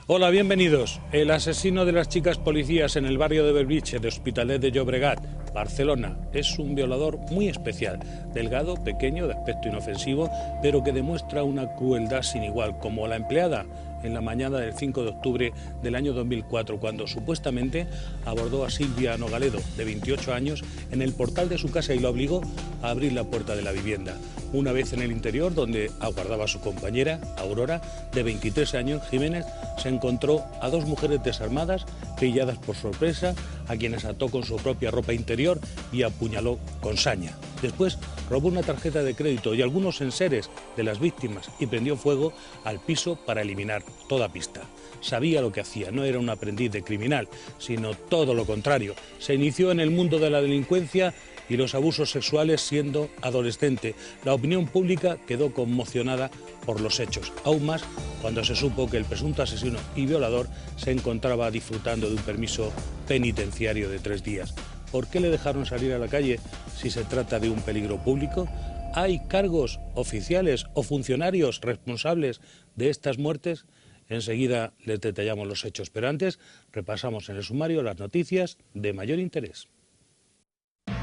Hola, bienvenidos. El asesino de las chicas policías en el barrio de Bellvitge, de Hospitalet de Llobregat, Barcelona, es un violador muy especial, delgado, pequeño, de aspecto inofensivo, pero que demuestra una crueldad sin igual, como la empleada en la mañana del 5 de octubre del año 2004, cuando supuestamente abordó a Silvia Nogaledo, de 28 años, en el portal de su casa y la obligó a abrir la puerta de la vivienda. Una vez en el interior, donde aguardaba a su compañera, Aurora, de 23 años, Jiménez se encontró a dos mujeres desarmadas, pilladas por sorpresa, a quienes ató con su propia ropa interior y apuñaló con saña. Después robó una tarjeta de crédito y algunos enseres de las víctimas y prendió fuego al piso para eliminar toda pista. Sabía lo que hacía, no era un aprendiz de criminal, sino todo lo contrario. Se inició en el mundo de la delincuencia y los abusos sexuales siendo adolescente. La opinión pública quedó conmocionada por los hechos, aún más cuando se supo que el presunto asesino y violador se encontraba disfrutando de un permiso penitenciario de 3 días. ¿Por qué le dejaron salir a la calle si se trata de un peligro público? ¿Hay cargos oficiales o funcionarios responsables de estas muertes? Enseguida les detallamos los hechos, pero antes repasamos en el sumario las noticias de mayor interés.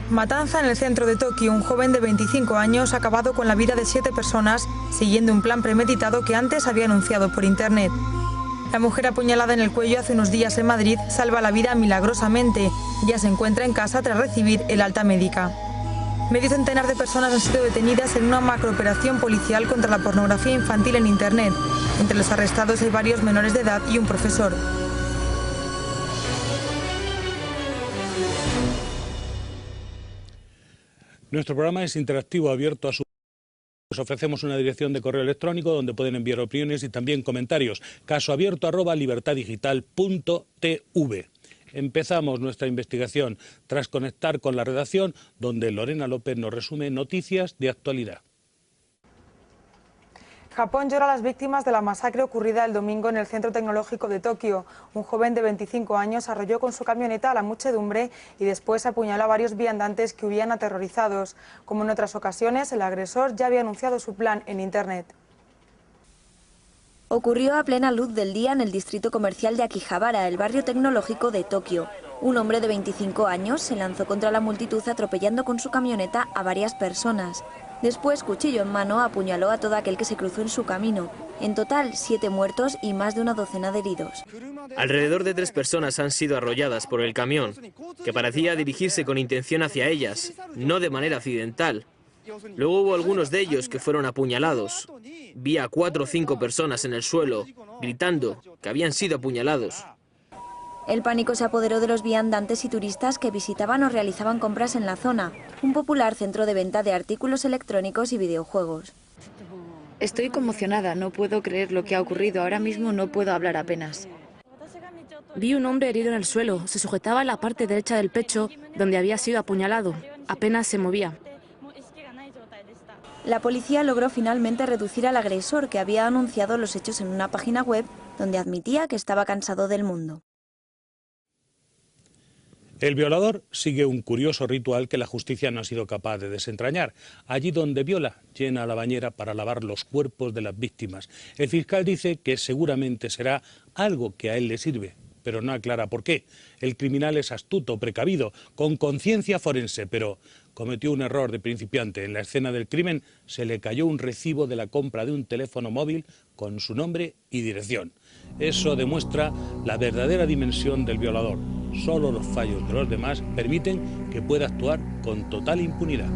Matanza en el centro de Tokio. Un joven de 25 años ha acabado con la vida de 7 personas siguiendo un plan premeditado que antes había anunciado por internet. La mujer apuñalada en el cuello hace unos días en Madrid salva la vida milagrosamente. Ya se encuentra en casa tras recibir el alta médica. Medio centenar de personas han sido detenidas en una macrooperación policial contra la pornografía infantil en internet. Entre los arrestados hay varios menores de edad y un profesor. Nuestro programa es interactivo, abierto a su... Les ofrecemos una dirección de correo electrónico donde pueden enviar opiniones y también comentarios. casoabierto@libertadigital.tv. Empezamos nuestra investigación tras conectar con la redacción, donde Lorena López nos resume noticias de actualidad. Japón llora a las víctimas de la masacre ocurrida el domingo en el centro tecnológico de Tokio. Un joven de 25 años arrolló con su camioneta a la muchedumbre y después apuñaló a varios viandantes que huían aterrorizados. Como en otras ocasiones, el agresor ya había anunciado su plan en internet. Ocurrió a plena luz del día en el distrito comercial de Akihabara, el barrio tecnológico de Tokio. Un hombre de 25 años se lanzó contra la multitud atropellando con su camioneta a varias personas. Después, cuchillo en mano, apuñaló a todo aquel que se cruzó en su camino. En total, 7 muertos y más de una docena de heridos. Alrededor de 3 personas han sido arrolladas por el camión, que parecía dirigirse con intención hacia ellas, no de manera accidental. Luego hubo algunos de ellos que fueron apuñalados. Vi a 4 o 5 personas en el suelo, gritando que habían sido apuñalados. El pánico se apoderó de los viandantes y turistas que visitaban o realizaban compras en la zona, un popular centro de venta de artículos electrónicos y videojuegos. Estoy conmocionada, no puedo creer lo que ha ocurrido, ahora mismo no puedo hablar apenas. Vi un hombre herido en el suelo, se sujetaba en la parte derecha del pecho donde había sido apuñalado, apenas se movía. La policía logró finalmente reducir al agresor, que había anunciado los hechos en una página web donde admitía que estaba cansado del mundo. El violador sigue un curioso ritual que la justicia no ha sido capaz de desentrañar. Allí donde viola, llena la bañera para lavar los cuerpos de las víctimas. El fiscal dice que seguramente será algo que a él le sirve, pero no aclara por qué. El criminal es astuto, precavido, con conciencia forense, pero cometió un error de principiante. En la escena del crimen se le cayó un recibo de la compra de un teléfono móvil con su nombre y dirección. Eso demuestra la verdadera dimensión del violador. Solo los fallos de los demás permiten que pueda actuar con total impunidad.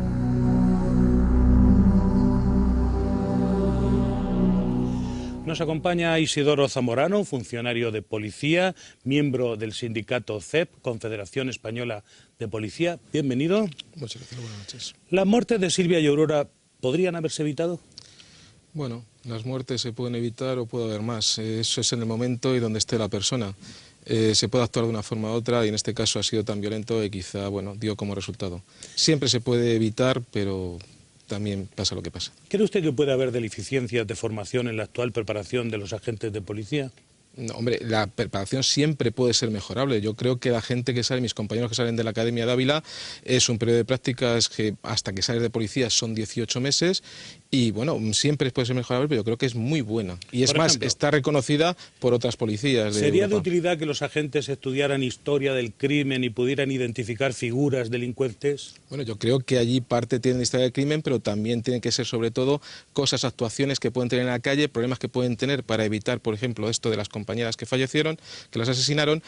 Nos acompaña Isidoro Zamorano, funcionario de policía, miembro del sindicato CEP, Confederación Española de Policía. Bienvenido. Muchas gracias, buenas noches. ¿Las muertes de Silvia y Aurora podrían haberse evitado? Bueno, las muertes se pueden evitar o puede haber más. Eso es en el momento y donde esté la persona. Se puede actuar de una forma u otra y en este caso ha sido tan violento que quizá, bueno, dio como resultado. Siempre se puede evitar, pero también pasa lo que pasa. ¿Cree usted que puede haber deficiencias de formación en la actual preparación de los agentes de policía? No, hombre, la preparación siempre puede ser mejorable. Yo creo que la gente que sale, mis compañeros que salen de la Academia de Ávila, es un periodo de prácticas que hasta que sales de policía son 18 meses y bueno, siempre puede ser mejorable, pero yo creo que es muy buena. Y es Por más, ejemplo, está reconocida por otras policías de ¿sería de Europa. utilidad que los agentes estudiaran historia del crimen y pudieran identificar figuras delincuentes? Bueno, yo creo que allí parte tiene la historia del crimen, pero también tienen que ser sobre todo cosas, actuaciones que pueden tener en la calle, problemas que pueden tener para evitar, por ejemplo, esto de las compañeras que fallecieron, que las asesinaron,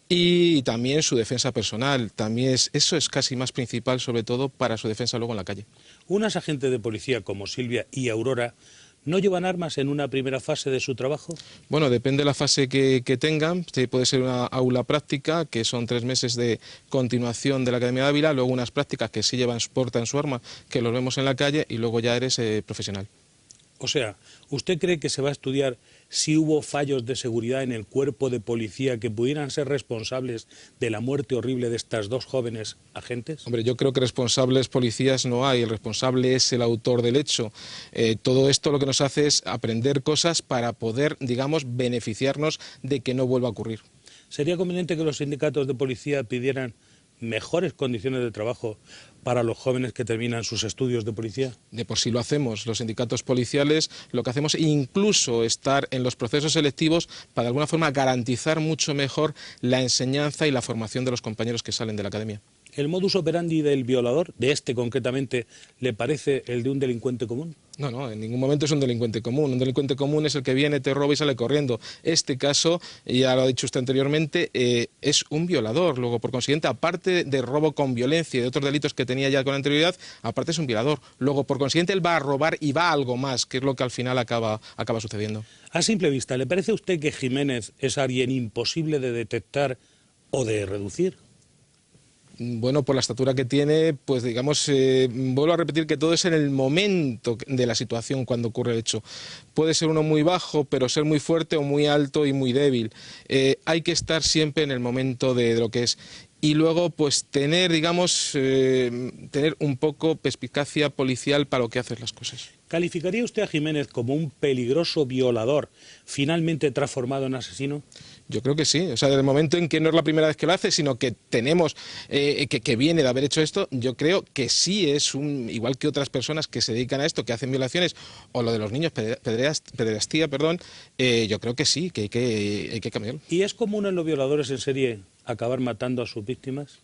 y también su defensa personal. También eso es casi más principal, sobre todo para su defensa luego en la calle. ¿Unas agentes de policía como Silvia y Aurora no llevan armas en una primera fase de su trabajo? Bueno, depende de la fase que tengan. Sí, puede ser una aula práctica, que son 3 meses de continuación de la Academia de Ávila, luego unas prácticas que sí portan su arma, que los vemos en la calle, y luego ya eres profesional. O sea, ¿usted cree que se va a estudiar si hubo fallos de seguridad en el cuerpo de policía que pudieran ser responsables de la muerte horrible de estas dos jóvenes agentes? Hombre, yo creo que responsables policías no hay, el responsable es el autor del hecho. Todo esto lo que nos hace es aprender cosas para poder, digamos, beneficiarnos de que no vuelva a ocurrir. ¿Sería conveniente que los sindicatos de policía pidieran mejores condiciones de trabajo para los jóvenes que terminan sus estudios de policía? De por sí lo hacemos. Los sindicatos policiales lo que hacemos es incluso estar en los procesos selectivos para de alguna forma garantizar mucho mejor la enseñanza y la formación de los compañeros que salen de la academia. ¿El modus operandi del violador, de este concretamente, le parece el de un delincuente común? No, en ningún momento es un delincuente común. Un delincuente común es el que viene, te roba y sale corriendo. Este caso, ya lo ha dicho usted anteriormente, es un violador. Luego, por consiguiente, aparte de robo con violencia y de otros delitos que tenía ya con anterioridad, aparte es un violador. Luego, por consiguiente, él va a robar y va a algo más, que es lo que al final acaba sucediendo. A simple vista, ¿le parece a usted que Jiménez es alguien imposible de detectar o de reducir? Bueno, por la estatura que tiene, pues digamos, vuelvo a repetir que todo es en el momento de la situación cuando ocurre el hecho. Puede ser uno muy bajo, pero ser muy fuerte, o muy alto y muy débil. Hay que estar siempre en el momento de lo que es. Y luego, pues tener, digamos, tener un poco perspicacia policial para lo que haces las cosas. ¿Calificaría usted a Jiménez como un peligroso violador finalmente transformado en asesino? Yo creo que sí, o sea, desde el momento en que no es la primera vez que lo hace, sino que tenemos, que viene de haber hecho esto, yo creo que sí es igual que otras personas que se dedican a esto, que hacen violaciones, o lo de los niños, pederastía, yo creo que sí, que hay que cambiarlo. ¿Y es común en los violadores en serie acabar matando a sus víctimas?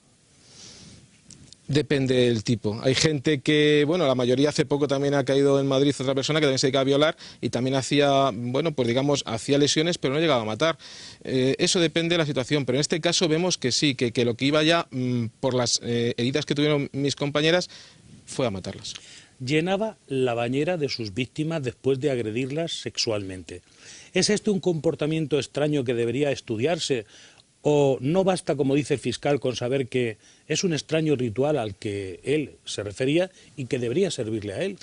Depende del tipo. Hay gente que, bueno, la mayoría hace poco también ha caído en Madrid otra persona que también se dedicaba a violar y también hacía, bueno, pues digamos, hacía lesiones, pero no llegaba a matar. Eso depende de la situación, pero en este caso vemos que sí, que lo que iba ya por las heridas que tuvieron mis compañeras fue a matarlas. Llenaba la bañera de sus víctimas después de agredirlas sexualmente. ¿Es este un comportamiento extraño que debería estudiarse? ¿O no basta, como dice el fiscal, con saber que es un extraño ritual al que él se refería y que debería servirle a él?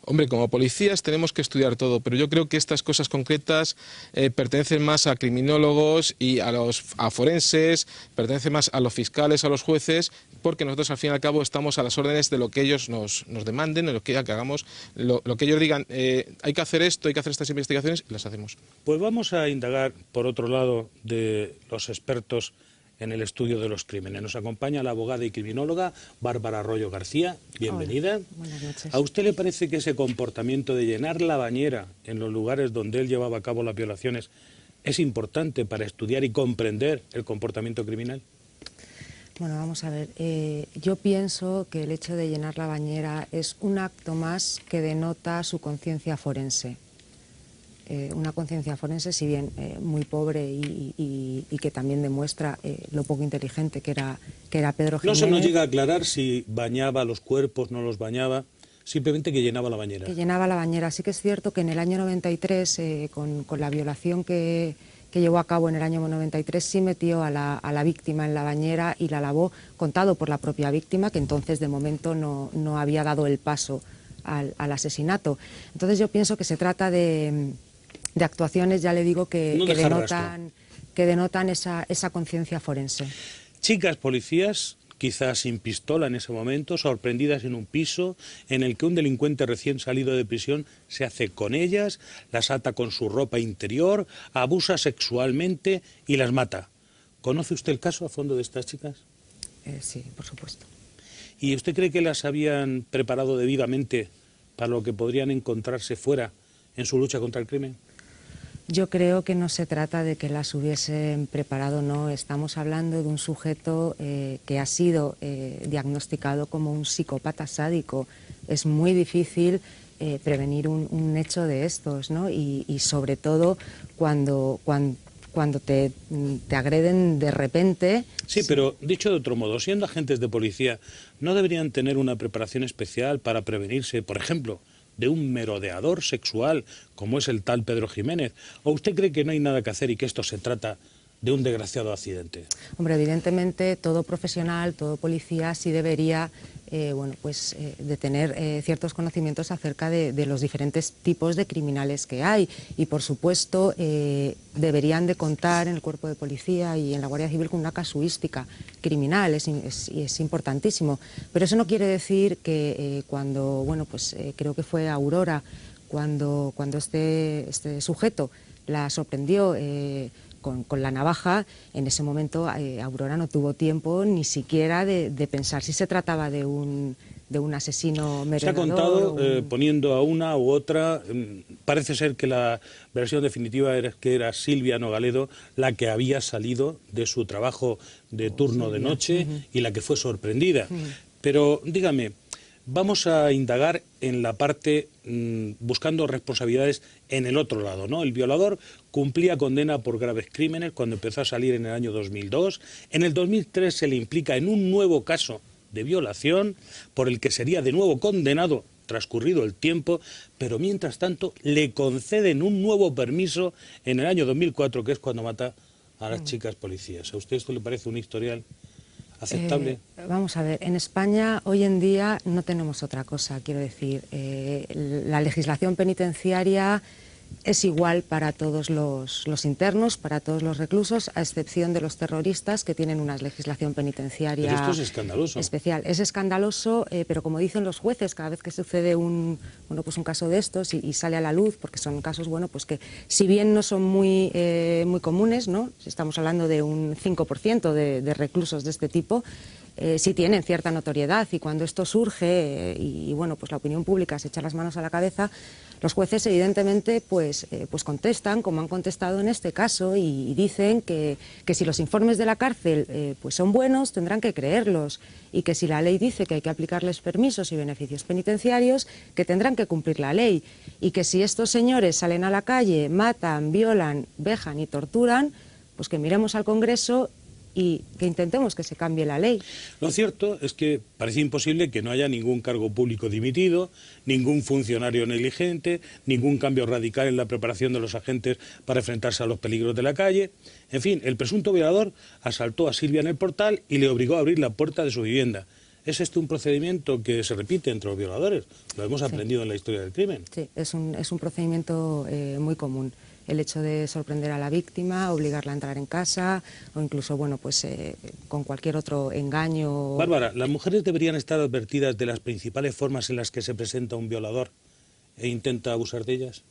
Hombre, como policías tenemos que estudiar todo, pero yo creo que estas cosas concretas pertenecen más a criminólogos y a forenses, pertenecen más a los fiscales, a los jueces, porque nosotros al fin y al cabo estamos a las órdenes de lo que ellos nos demanden, de lo que hagamos, lo que ellos digan, hay que hacer esto, hay que hacer estas investigaciones, y las hacemos. Pues vamos a indagar, por otro lado, de los expertos en el estudio de los crímenes. Nos acompaña la abogada y criminóloga Bárbara Arroyo García. Bienvenida. Hola, buenas noches. ¿A usted le parece que ese comportamiento de llenar la bañera en los lugares donde él llevaba a cabo las violaciones es importante para estudiar y comprender el comportamiento criminal? Bueno, vamos a ver. Yo pienso que el hecho de llenar la bañera es un acto más que denota su conciencia forense. Una conciencia forense, si bien muy pobre y que también demuestra lo poco inteligente que era Pedro Jiménez. No se nos llega a aclarar si bañaba los cuerpos, no los bañaba, simplemente que llenaba la bañera. Que llenaba la bañera. Sí que es cierto que en el año 93, con la violación que llevó a cabo en el año 93, sí metió a la víctima en la bañera y la lavó, contado por la propia víctima, que entonces de momento no había dado el paso al asesinato. Entonces yo pienso que se trata de actuaciones, ya le digo, que denotan esa conciencia forense. Chicas policías, quizás sin pistola en ese momento, sorprendidas en un piso en el que un delincuente recién salido de prisión se hace con ellas, las ata con su ropa interior, abusa sexualmente y las mata. ¿Conoce usted el caso a fondo de estas chicas? Sí, por supuesto. ¿Y usted cree que las habían preparado debidamente para lo que podrían encontrarse fuera en su lucha contra el crimen? Yo creo que no se trata de que las hubiesen preparado, no. Estamos hablando de un sujeto que ha sido diagnosticado como un psicópata sádico. Es muy difícil prevenir un hecho de estos, ¿no? Y sobre todo cuando te agreden de repente. Sí, pero dicho de otro modo, siendo agentes de policía, ¿no deberían tener una preparación especial para prevenirse, por ejemplo, de un merodeador sexual como es el tal Pedro Jiménez? ¿O usted cree que no hay nada que hacer y que esto se trata de un desgraciado accidente? Hombre, evidentemente todo profesional, todo policía sí debería de tener ciertos conocimientos acerca de los diferentes tipos de criminales que hay, y por supuesto deberían de contar en el cuerpo de policía y en la Guardia Civil con una casuística criminal. Es importantísimo, pero eso no quiere decir que creo que fue Aurora cuando este sujeto la sorprendió con la navaja. En ese momento Aurora no tuvo tiempo ni siquiera de pensar si se trataba de un asesino merodeador. Se ha contado, poniendo a una u otra, parece ser que la versión definitiva era que era Silvia Nogaledo la que había salido de su trabajo de turno de noche y la que fue sorprendida. Pero dígame, vamos a indagar en la parte buscando responsabilidades en el otro lado, ¿no? El violador cumplía condena por graves crímenes cuando empezó a salir en el año 2002. En el 2003 se le implica en un nuevo caso de violación por el que sería de nuevo condenado transcurrido el tiempo, pero mientras tanto le conceden un nuevo permiso en el año 2004, que es cuando mata a las chicas policías. ¿A usted esto le parece un historial aceptable? Vamos a ver, en España hoy en día no tenemos otra cosa, quiero decir, la legislación penitenciaria es igual para todos los internos, para todos los reclusos, a excepción de los terroristas, que tienen una legislación penitenciaria pero esto es escandaloso. Especial. Es escandaloso, pero como dicen los jueces, cada vez que sucede un caso de estos y sale a la luz, porque son casos que si bien no son muy comunes, ¿no? Estamos hablando de un 5% de reclusos de este tipo, sí tienen cierta notoriedad, y cuando esto surge la opinión pública se echa las manos a la cabeza, los jueces evidentemente pues contestan, como han contestado en este caso, y dicen que si los informes de la cárcel son buenos, tendrán que creerlos, y que si la ley dice que hay que aplicarles permisos y beneficios penitenciarios, que tendrán que cumplir la ley, y que si estos señores salen a la calle, matan, violan, vejan y torturan, pues que miremos al Congreso y que intentemos que se cambie la ley. Lo cierto es que parece imposible que no haya ningún cargo público dimitido, ningún funcionario negligente, ningún cambio radical en la preparación de los agentes para enfrentarse a los peligros de la calle. En fin, el presunto violador asaltó a Silvia en el portal y le obligó a abrir la puerta de su vivienda. ¿Es este un procedimiento que se repite entre los violadores? Lo hemos aprendido en la historia del crimen. Sí, es un procedimiento muy común. El hecho de sorprender a la víctima, obligarla a entrar en casa, o incluso, con cualquier otro engaño. Bárbara, ¿las mujeres deberían estar advertidas de las principales formas en las que se presenta un violador e intenta abusar de ellas?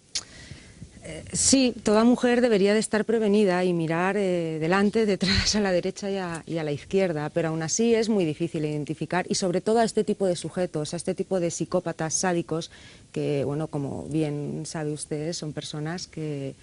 Sí, toda mujer debería de estar prevenida y mirar delante, detrás, a la derecha y a la izquierda, pero aún así es muy difícil identificar, y sobre todo a este tipo de sujetos, a este tipo de psicópatas sádicos que, como bien sabe usted, son personas que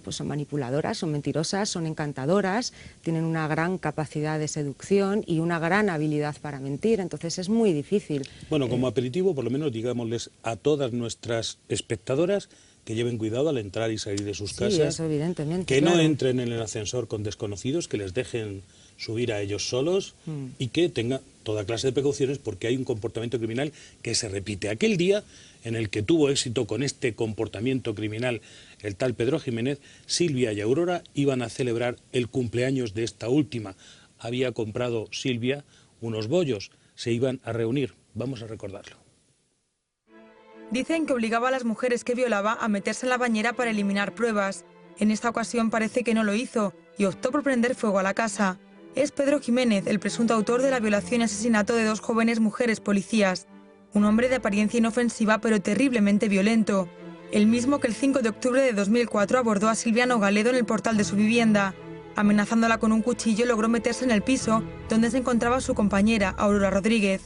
son manipuladoras, son mentirosas, son encantadoras, tienen una gran capacidad de seducción y una gran habilidad para mentir, entonces es muy difícil. Bueno, como aperitivo, por lo menos digámosles a todas nuestras espectadoras que lleven cuidado al entrar y salir de sus casas, eso evidentemente, que no entren en el ascensor con desconocidos, que les dejen subir a ellos solos y que tengan toda clase de precauciones, porque hay un comportamiento criminal que se repite. Aquel día en el que tuvo éxito con este comportamiento criminal el tal Pedro Jiménez, Silvia y Aurora iban a celebrar el cumpleaños de esta última. Había comprado Silvia unos bollos, se iban a reunir. Vamos a recordarlo. Dicen que obligaba a las mujeres que violaba a meterse en la bañera para eliminar pruebas. En esta ocasión parece que no lo hizo y optó por prender fuego a la casa. Es Pedro Jiménez, el presunto autor de la violación y asesinato de dos jóvenes mujeres policías. Un hombre de apariencia inofensiva pero terriblemente violento. El mismo que el 5 de octubre de 2004 abordó a Silvia Nogaledo en el portal de su vivienda. Amenazándola con un cuchillo, logró meterse en el piso donde se encontraba su compañera, Aurora Rodríguez.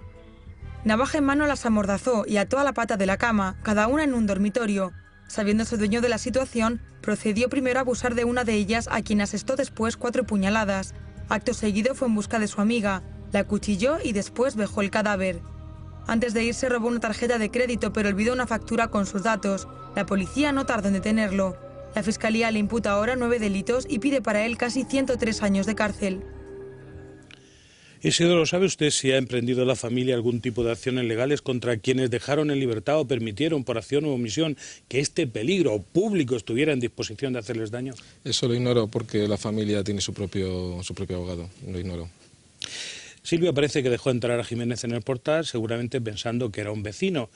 Navaja en mano las amordazó y ató a la pata de la cama, cada una en un dormitorio. Sabiéndose dueño de la situación, procedió primero a abusar de una de ellas, a quien asestó después 4 puñaladas. Acto seguido fue en busca de su amiga, la acuchilló y después vejó el cadáver. Antes de irse robó una tarjeta de crédito, pero olvidó una factura con sus datos. La policía no tardó en detenerlo. La Fiscalía le imputa ahora 9 delitos y pide para él casi 103 años de cárcel. Isidoro, ¿sabe usted si ha emprendido la familia algún tipo de acciones legales contra quienes dejaron en libertad o permitieron por acción o omisión que este peligro público estuviera en disposición de hacerles daño? Eso lo ignoro porque la familia tiene su propio abogado, lo ignoro. Silvia parece que dejó entrar a Jiménez en el portal, seguramente pensando que era un vecino.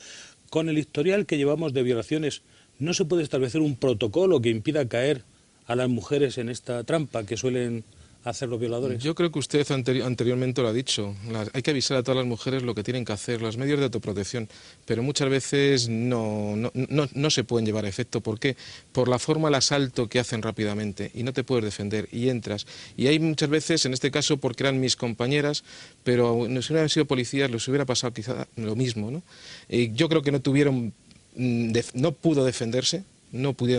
Con el historial que llevamos de violaciones, ¿no se puede establecer un protocolo que impida caer a las mujeres en esta trampa que suelen hacer los violadores? Yo creo que usted anteriormente lo ha dicho. Hay que avisar a todas las mujeres lo que tienen que hacer, los medios de autoprotección, pero muchas veces no se pueden llevar a efecto. ¿Por qué? Por la forma del asalto que hacen rápidamente y no te puedes defender y entras. Y hay muchas veces, en este caso porque eran mis compañeras, pero si hubieran sido policías les hubiera pasado quizá lo mismo, ¿no? Yo creo que no pudieron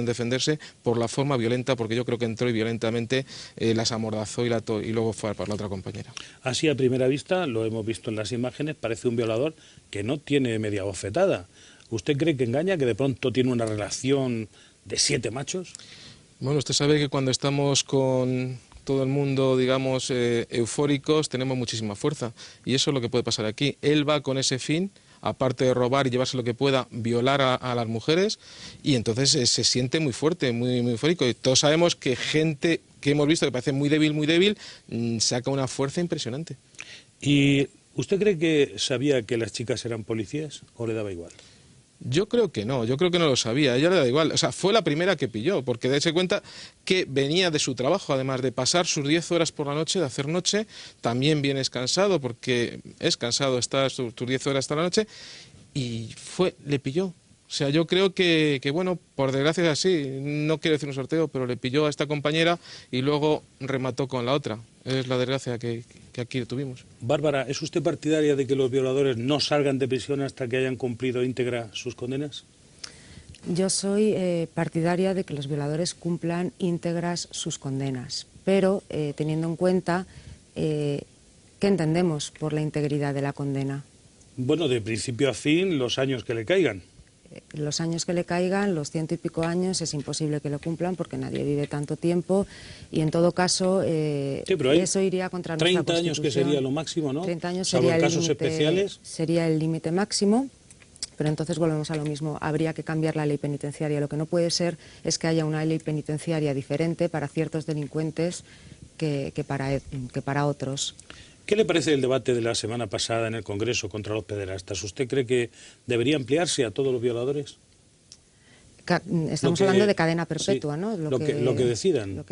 defenderse por la forma violenta, porque yo creo que entró y violentamente las amordazó y luego fue para la otra compañera. Así a primera vista, lo hemos visto en las imágenes, parece un violador que no tiene media bofetada. ¿Usted cree que engaña, que de pronto tiene una relación de 7 machos? Bueno, usted sabe que cuando estamos con todo el mundo, digamos, eufóricos, tenemos muchísima fuerza y eso es lo que puede pasar aquí. Él va con ese fin, aparte de robar y llevarse lo que pueda, violar a las mujeres, y entonces se siente muy fuerte, muy eufórico. Y todos sabemos que gente que hemos visto que parece muy débil, saca una fuerza impresionante. ¿Y usted cree que sabía que las chicas eran policías o le daba igual? Yo creo que no lo sabía, a ella le da igual. O sea, fue la primera que pilló, porque dése cuenta que venía de su trabajo, además de pasar sus 10 horas por la noche, de hacer noche, también vienes cansado, porque es cansado estar tus 10 horas hasta la noche, y le pilló. O sea, yo creo que bueno, por desgracia es así, no quiero decir un sorteo, pero le pilló a esta compañera y luego remató con la otra. Es la desgracia que aquí tuvimos. Bárbara, ¿es usted partidaria de que los violadores no salgan de prisión hasta que hayan cumplido íntegra sus condenas? Yo soy partidaria de que los violadores cumplan íntegras sus condenas, pero teniendo en cuenta qué entendemos por la integridad de la condena. Bueno, de principio a fin, los años que le caigan. Los años que le caigan, los 100 y pico años, es imposible que lo cumplan porque nadie vive tanto tiempo y en todo caso sí, pero eso iría contra nuestra Constitución. 30 años que sería lo máximo, ¿no? 30 años salvo sería en casos especiales. Sería el límite máximo, pero entonces volvemos a lo mismo, habría que cambiar la ley penitenciaria. Lo que no puede ser es que haya una ley penitenciaria diferente para ciertos delincuentes que para otros. ¿Qué le parece el debate de la semana pasada en el Congreso contra los pederastas? ¿Usted cree que debería ampliarse a todos los violadores? Estamos hablando de cadena perpetua, sí, ¿no? Lo que decidan.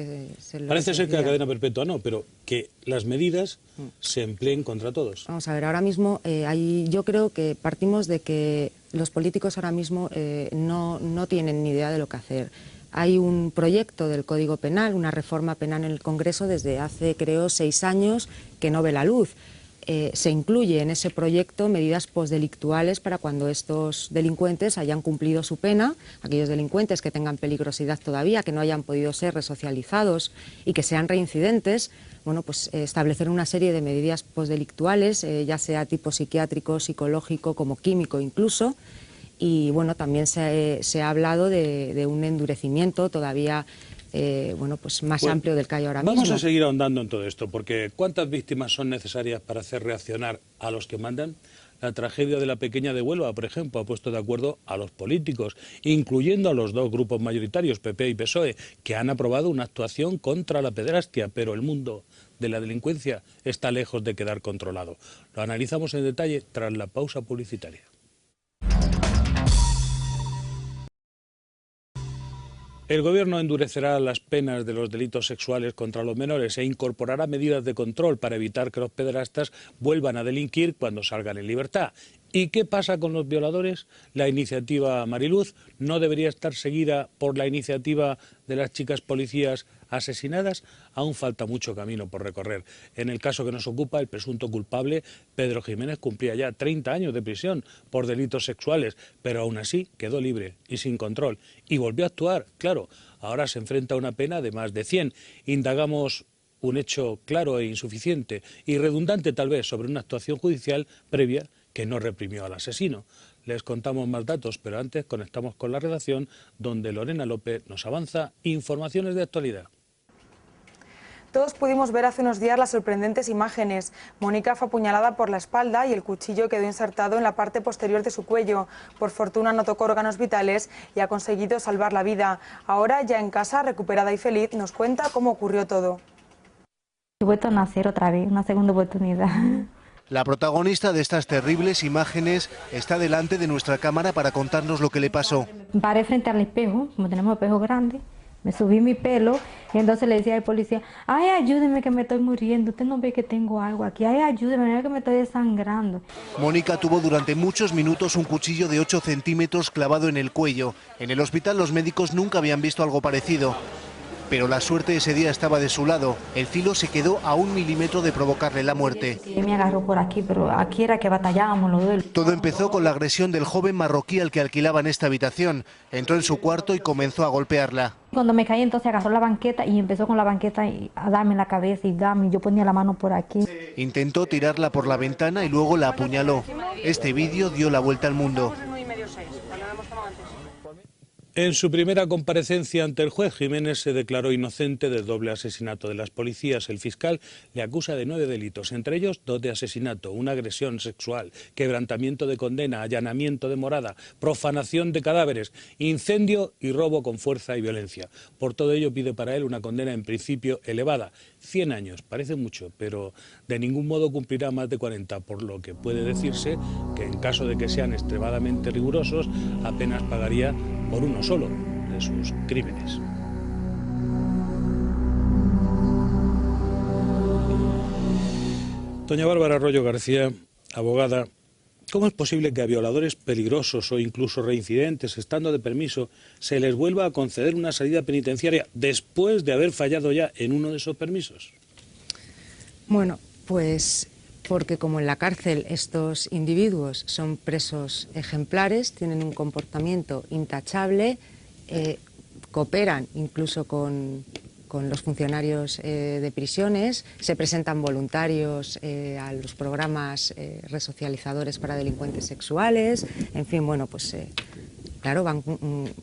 Parece ser que la cadena perpetua no, pero que las medidas se empleen contra todos. Vamos a ver, ahora mismo yo creo que partimos de que los políticos ahora mismo no tienen ni idea de lo que hacer. Hay un proyecto del Código Penal, una reforma penal en el Congreso desde hace, creo, 6 años que no ve la luz. Se incluye en ese proyecto medidas posdelictuales para cuando estos delincuentes hayan cumplido su pena, aquellos delincuentes que tengan peligrosidad todavía, que no hayan podido ser resocializados y que sean reincidentes, bueno, pues establecer una serie de medidas posdelictuales, ya sea tipo psiquiátrico, psicológico, como químico incluso. Y bueno, también se ha hablado de un endurecimiento todavía bueno, pues más amplio del que hay ahora mismo. Vamos a seguir ahondando en todo esto, porque ¿cuántas víctimas son necesarias para hacer reaccionar a los que mandan? La tragedia de la pequeña de Huelva, por ejemplo, ha puesto de acuerdo a los políticos, incluyendo a los 2 grupos mayoritarios, PP y PSOE, que han aprobado una actuación contra la pederastia, pero el mundo de la delincuencia está lejos de quedar controlado. Lo analizamos en detalle tras la pausa publicitaria. El Gobierno endurecerá las penas de los delitos sexuales contra los menores e incorporará medidas de control para evitar que los pederastas vuelvan a delinquir cuando salgan en libertad. ¿Y qué pasa con los violadores? La iniciativa Mariluz no debería estar seguida por la iniciativa de las chicas policías asesinadas. Aún falta mucho camino por recorrer. En el caso que nos ocupa, el presunto culpable, Pedro Jiménez, cumplía ya 30 años de prisión por delitos sexuales, pero aún así quedó libre y sin control. Y volvió a actuar, claro, ahora se enfrenta a una pena de más de 100. Indagamos un hecho claro e insuficiente y redundante tal vez sobre una actuación judicial previa que no reprimió al asesino. Les contamos más datos, pero antes conectamos con la redacción, donde Lorena López nos avanza informaciones de actualidad. Todos pudimos ver hace unos días las sorprendentes imágenes. Mónica fue apuñalada por la espalda y el cuchillo quedó insertado en la parte posterior de su cuello. Por fortuna no tocó órganos vitales y ha conseguido salvar la vida. Ahora, ya en casa, recuperada y feliz, nos cuenta cómo ocurrió todo. He vuelto a nacer otra vez, una segunda oportunidad. La protagonista de estas terribles imágenes está delante de nuestra cámara para contarnos lo que le pasó. Paré frente al espejo, como tenemos espejo grande, me subí mi pelo y entonces le decía al policía, ay, ayúdeme que me estoy muriendo, usted no ve que tengo algo aquí, ay, ayúdeme que me estoy desangrando. Mónica tuvo durante muchos minutos un cuchillo de 8 centímetros clavado en el cuello. En el hospital los médicos nunca habían visto algo parecido. Pero la suerte ese día estaba de su lado. El filo se quedó a 1 milímetro de provocarle la muerte. Me agarró por aquí, pero aquí era que batallábamos los dos. Todo empezó con la agresión del joven marroquí al que alquilaba en esta habitación. Entró en su cuarto y comenzó a golpearla. Cuando me caí entonces agarró la banqueta y empezó con la banqueta a darme la cabeza y yo ponía la mano por aquí. Intentó tirarla por la ventana y luego la apuñaló. Este vídeo dio la vuelta al mundo. En su primera comparecencia ante el juez, Jiménez se declaró inocente del doble asesinato de las policías. El fiscal le acusa de 9 delitos, entre ellos 2 de asesinato, una agresión sexual, quebrantamiento de condena, allanamiento de morada, profanación de cadáveres, incendio y robo con fuerza y violencia. Por todo ello pide para él una condena en principio elevada. 100 años, parece mucho, pero de ningún modo cumplirá más de 40, por lo que puede decirse que en caso de que sean extremadamente rigurosos, apenas pagaría por uno solo de sus crímenes. Doña Bárbara Arroyo García, abogada, ¿cómo es posible que a violadores peligrosos o incluso reincidentes, estando de permiso, se les vuelva a conceder una salida penitenciaria después de haber fallado ya en uno de esos permisos? Bueno, pues porque como en la cárcel estos individuos son presos ejemplares, tienen un comportamiento intachable, cooperan incluso con los funcionarios de prisiones, se presentan voluntarios a los programas resocializadores para delincuentes sexuales, en fin, bueno, pues claro, van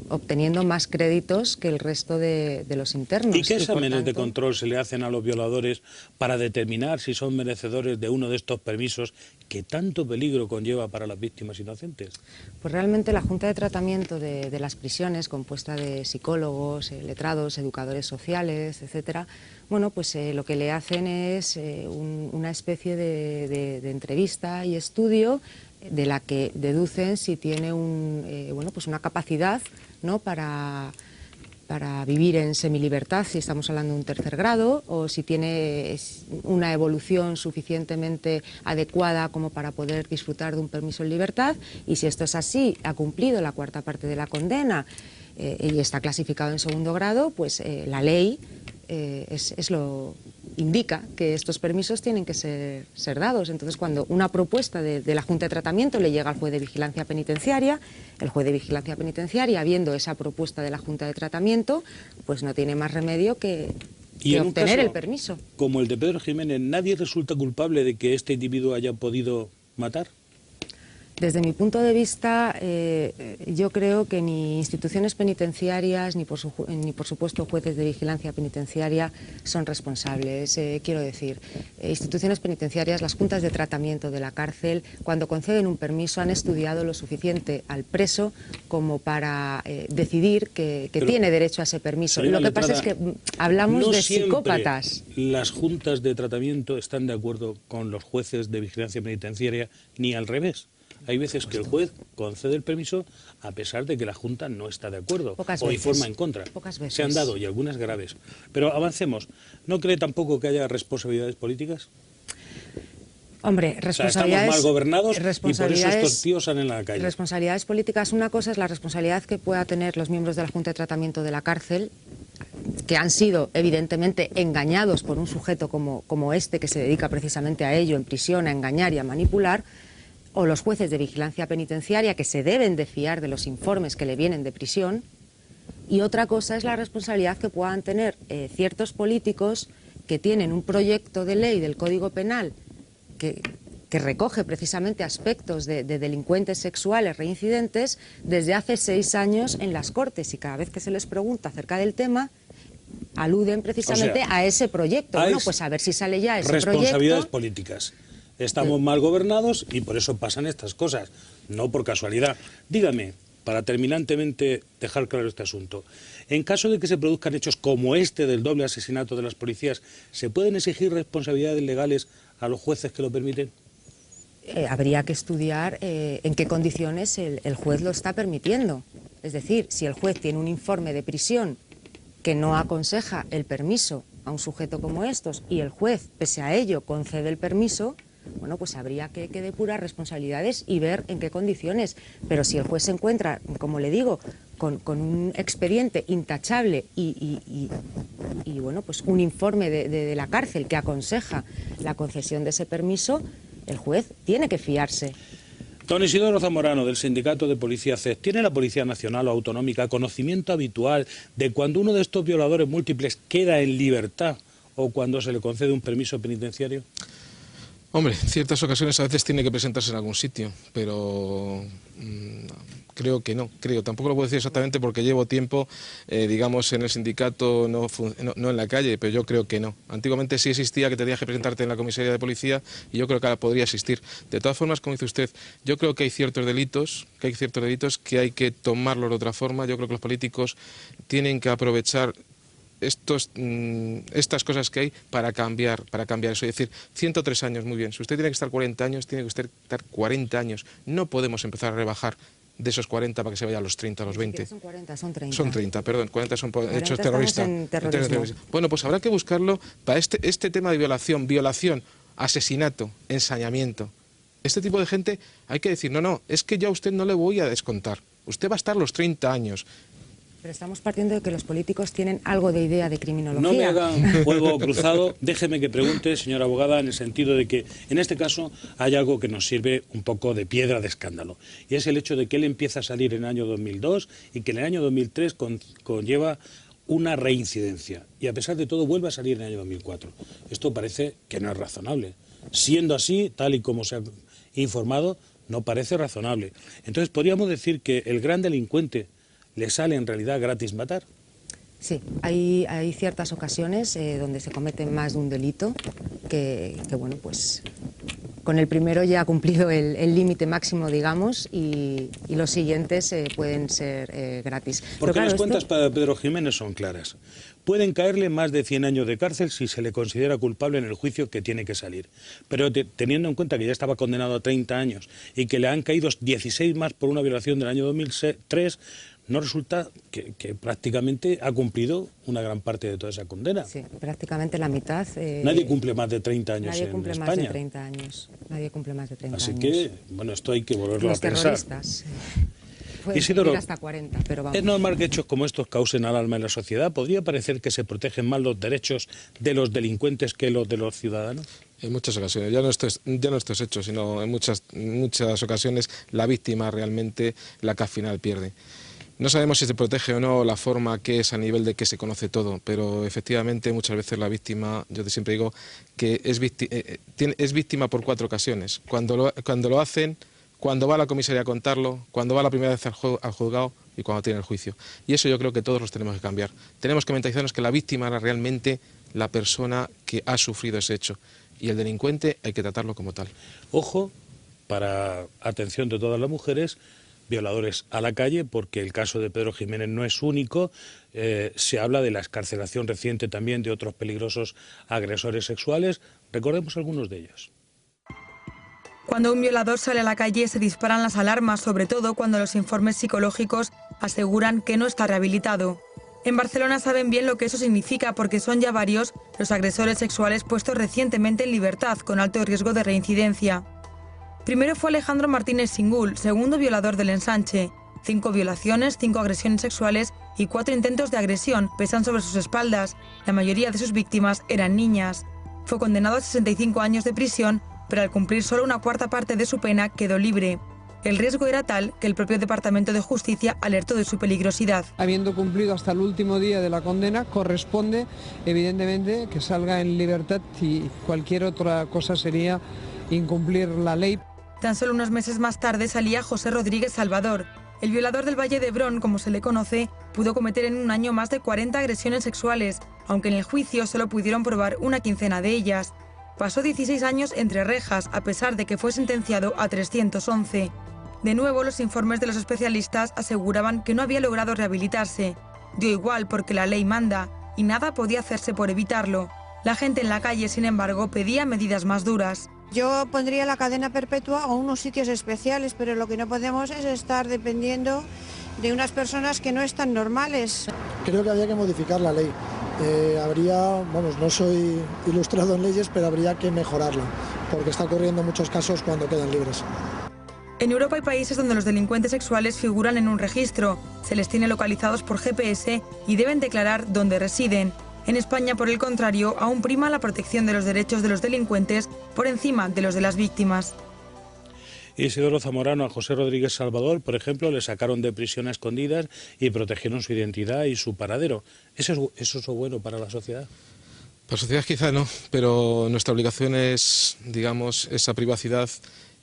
obteniendo más créditos que el resto de los internos. ¿Y qué exámenes de control se le hacen a los violadores para determinar si son merecedores de uno de estos permisos que tanto peligro conlleva para las víctimas inocentes? Pues realmente la Junta de Tratamiento de las prisiones, compuesta de psicólogos, letrados, educadores sociales, etcétera, bueno, pues lo que le hacen es una especie de entrevista y estudio de la que deducen si tiene bueno, pues una capacidad, ¿no?, para vivir en semilibertad, si estamos hablando de un 3er grado, o si tiene una evolución suficientemente adecuada como para poder disfrutar de un permiso en libertad, y si esto es así, ha cumplido la 4ª parte de la condena y está clasificado en 2º grado, pues la ley indica que estos permisos tienen que ser dados. Entonces, cuando una propuesta de la Junta de Tratamiento le llega al juez de vigilancia penitenciaria, el juez de vigilancia penitenciaria, viendo esa propuesta de la Junta de Tratamiento, pues no tiene más remedio que obtener el permiso. Como el de Pedro Jiménez, ¿nadie resulta culpable de que este individuo haya podido matar? Desde mi punto de vista, yo creo que ni instituciones penitenciarias ni por supuesto jueces de vigilancia penitenciaria son responsables. Quiero decir, instituciones penitenciarias, las juntas de tratamiento de la cárcel, cuando conceden un permiso han estudiado lo suficiente al preso como para decidir que tiene derecho a ese permiso. Lo que pasa es que hablamos de psicópatas. Las juntas de tratamiento están de acuerdo con los jueces de vigilancia penitenciaria, ni al revés. Hay veces que el juez concede el permiso a pesar de que la Junta no está de acuerdo o informa en contra. Pocas veces. Se han dado, y algunas graves. Pero avancemos. ¿No cree tampoco que haya responsabilidades políticas? Hombre, responsabilidades, o sea, estamos mal gobernados y por eso estos tíos salen a la calle. Responsabilidades políticas, una cosa es la responsabilidad que pueda tener los miembros de la Junta de Tratamiento de la Cárcel, que han sido evidentemente engañados por un sujeto como este, que se dedica precisamente a ello en prisión, a engañar y a manipular, o los jueces de vigilancia penitenciaria, que se deben de fiar de los informes que le vienen de prisión, y otra cosa es la responsabilidad que puedan tener ciertos políticos que tienen un proyecto de ley del Código Penal que recoge precisamente aspectos de delincuentes sexuales reincidentes desde hace 6 años en las Cortes, y cada vez que se les pregunta acerca del tema aluden precisamente a ese proyecto. Bueno, pues a ver si sale ya ese responsabilidades proyecto. políticas. Estamos mal gobernados y por eso pasan estas cosas, no por casualidad. Dígame, para terminantemente dejar claro este asunto, en caso de que se produzcan hechos como este del doble asesinato de las policías, ¿se pueden exigir responsabilidades legales a los jueces que lo permiten? Habría que estudiar en qué condiciones el juez lo está permitiendo. Es decir, si el juez tiene un informe de prisión que no aconseja el permiso a un sujeto como estos y el juez, pese a ello, concede el permiso, bueno, pues habría que depurar responsabilidades y ver en qué condiciones. Pero si el juez se encuentra, como le digo, con un expediente intachable y bueno, pues un informe de la cárcel que aconseja la concesión de ese permiso, el juez tiene que fiarse. Don Isidoro Zamorano, del Sindicato de Policía CES, ¿tiene la Policía Nacional o Autonómica conocimiento habitual de cuando uno de estos violadores múltiples queda en libertad o cuando se le concede un permiso penitenciario? Hombre, en ciertas ocasiones a veces tiene que presentarse en algún sitio, pero creo que no, tampoco lo puedo decir exactamente porque llevo tiempo, digamos, en el sindicato, no en la calle, pero yo creo que no. Antiguamente sí existía que tenías que presentarte en la comisaría de policía y yo creo que ahora podría existir. De todas formas, como dice usted, yo creo que hay ciertos delitos que hay que tomarlos de otra forma. Yo creo que los políticos tienen que aprovechar estas cosas que hay para cambiar eso. Es decir, 103 años, muy bien. Si usted tiene que estar 40 años, tiene que usted estar 40 años. No podemos empezar a rebajar de esos 40 para que se vaya a los 30, a los 20. Son 40, son 30. Son 30, perdón, 40 son hechos terroristas. Bueno, pues habrá que buscarlo para este tema de violación, asesinato, ensañamiento. Este tipo de gente hay que decir, no, es que yo a usted no le voy a descontar. Usted va a estar los 30 años. Pero estamos partiendo de que los políticos tienen algo de idea de criminología. No me hagan juego cruzado, déjeme que pregunte, señora abogada, en el sentido de que en este caso hay algo que nos sirve un poco de piedra de escándalo. Y es el hecho de que él empieza a salir en el año 2002 y que en el año 2003 conlleva una reincidencia. Y a pesar de todo vuelve a salir en el año 2004. Esto parece que no es razonable. Siendo así, tal y como se ha informado, no parece razonable. Entonces podríamos decir que el gran delincuente le sale en realidad gratis matar. Sí, hay ciertas ocasiones donde se comete más de un delito que bueno, pues con el primero ya ha cumplido el límite máximo, digamos, y los siguientes pueden ser gratis. Porque claro, las cuentas para Pedro Jiménez son claras. Pueden caerle más de 100 años de cárcel si se le considera culpable en el juicio que tiene que salir. Pero teniendo en cuenta que ya estaba condenado a 30 años y que le han caído 16 más por una violación del año 2003, no resulta que prácticamente ha cumplido una gran parte de toda esa condena. Sí, prácticamente la mitad. Nadie cumple más de 30 años en España. Nadie cumple más de 30 años. Nadie cumple más de 30 años. Así que, bueno, esto hay que volverlo a pensar. Los terroristas pueden Isidoro, hasta 40, pero vamos. ¿Es normal que hechos como estos causen alarma en la sociedad? ¿Podría parecer que se protegen más los derechos de los delincuentes que los de los ciudadanos? En muchas ocasiones, ya no estos hechos, sino en muchas ocasiones la víctima realmente la que al final pierde. No sabemos si se protege o no la forma que es a nivel de que se conoce todo, pero efectivamente muchas veces la víctima, yo siempre digo que es víctima por 4 ocasiones. Cuando lo hacen, cuando va a la comisaría a contarlo, cuando va la primera vez al juzgado y cuando tiene el juicio. Y eso yo creo que todos los tenemos que cambiar. Tenemos que mentalizarnos que la víctima era realmente la persona que ha sufrido ese hecho y el delincuente hay que tratarlo como tal. Ojo, para atención de todas las mujeres, violadores a la calle, porque el caso de Pedro Jiménez no es único. Se habla de la excarcelación reciente también de otros peligrosos agresores sexuales. Recordemos algunos de ellos. Cuando un violador sale a la calle se disparan las alarmas, sobre todo cuando los informes psicológicos aseguran que no está rehabilitado. En Barcelona saben bien lo que eso significa porque son ya varios los agresores sexuales puestos recientemente en libertad con alto riesgo de reincidencia. Primero fue Alejandro Martínez Singul, segundo violador del Ensanche. 5 violaciones, 5 agresiones sexuales y 4 intentos de agresión pesan sobre sus espaldas. La mayoría de sus víctimas eran niñas. Fue condenado a 65 años de prisión, pero al cumplir solo una cuarta parte de su pena quedó libre. El riesgo era tal que el propio Departamento de Justicia alertó de su peligrosidad. Habiendo cumplido hasta el último día de la condena, corresponde evidentemente que salga en libertad y cualquier otra cosa sería incumplir la ley. Tan solo unos meses más tarde salía José Rodríguez Salvador. El violador del Valle de Hebrón, como se le conoce, pudo cometer en un año más de 40 agresiones sexuales, aunque en el juicio solo pudieron probar una quincena de ellas. Pasó 16 años entre rejas, a pesar de que fue sentenciado a 311. De nuevo, los informes de los especialistas aseguraban que no había logrado rehabilitarse. Dio igual porque la ley manda, y nada podía hacerse por evitarlo. La gente en la calle, sin embargo, pedía medidas más duras. Yo pondría la cadena perpetua o unos sitios especiales, pero lo que no podemos es estar dependiendo de unas personas que no están normales. Creo que habría que modificar la ley. No soy ilustrado en leyes, pero habría que mejorarla, porque está ocurriendo muchos casos cuando quedan libres. En Europa hay países donde los delincuentes sexuales figuran en un registro, se les tiene localizados por GPS y deben declarar dónde residen. En España, por el contrario, aún prima la protección de los derechos de los delincuentes por encima de los de las víctimas. Isidoro Zamorano, a José Rodríguez Salvador, por ejemplo, le sacaron de prisión a escondidas y protegieron su identidad y su paradero. ¿Eso es bueno para la sociedad? Para la sociedad quizá no, pero nuestra obligación es, digamos, esa privacidad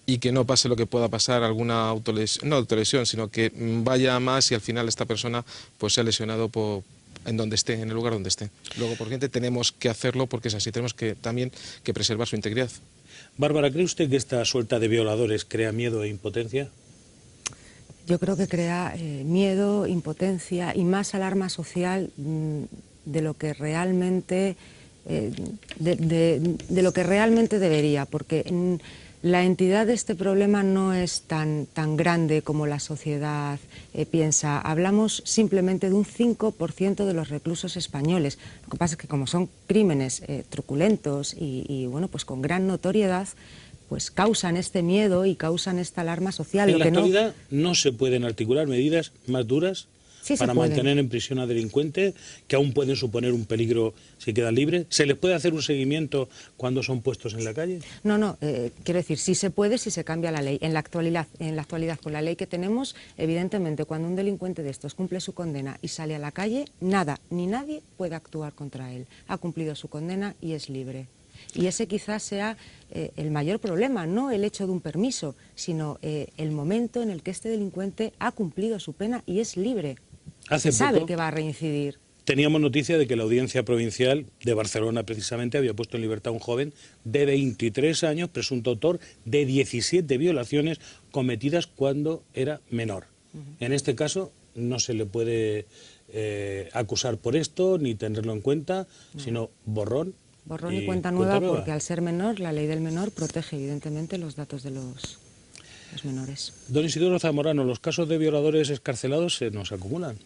y que no pase lo que pueda pasar, alguna autolesión, sino que vaya más y al final esta persona pues sea lesionado en donde esté, en el lugar donde esté. Luego, por gente, tenemos que hacerlo porque es así, tenemos que también que preservar su integridad. Bárbara, ¿cree usted que esta suelta de violadores crea miedo e impotencia? Yo creo que crea miedo, impotencia y más alarma social de lo que realmente de lo que realmente debería, porque la entidad de este problema no es tan grande como la sociedad piensa. Hablamos simplemente de un 5% de los reclusos españoles. Lo que pasa es que como son crímenes truculentos y bueno, pues con gran notoriedad, pues causan este miedo y causan esta alarma social. En la actualidad no se pueden articular medidas más duras para mantener en prisión a delincuentes que aún pueden suponer un peligro si quedan libres. ¿Se les puede hacer un seguimiento cuando son puestos en la calle? No, quiero decir, sí se puede si se cambia la ley. En la actualidad, con la ley que tenemos, evidentemente, cuando un delincuente de estos cumple su condena y sale a la calle, nada ni nadie puede actuar contra él. Ha cumplido su condena y es libre. Y ese quizás sea el mayor problema, no el hecho de un permiso, sino el momento en el que este delincuente ha cumplido su pena y es libre. Sabe que va a reincidir. Teníamos noticia de que la Audiencia Provincial de Barcelona precisamente había puesto en libertad a un joven de 23 años, presunto autor de 17 violaciones cometidas cuando era menor. En este caso no se le puede acusar por esto ni tenerlo en cuenta, sino borrón. Borrón y cuenta nueva, porque al ser menor, la ley del menor protege evidentemente los datos de los menores. Don Isidoro Zamorano, los casos de violadores excarcelados se nos acumulan.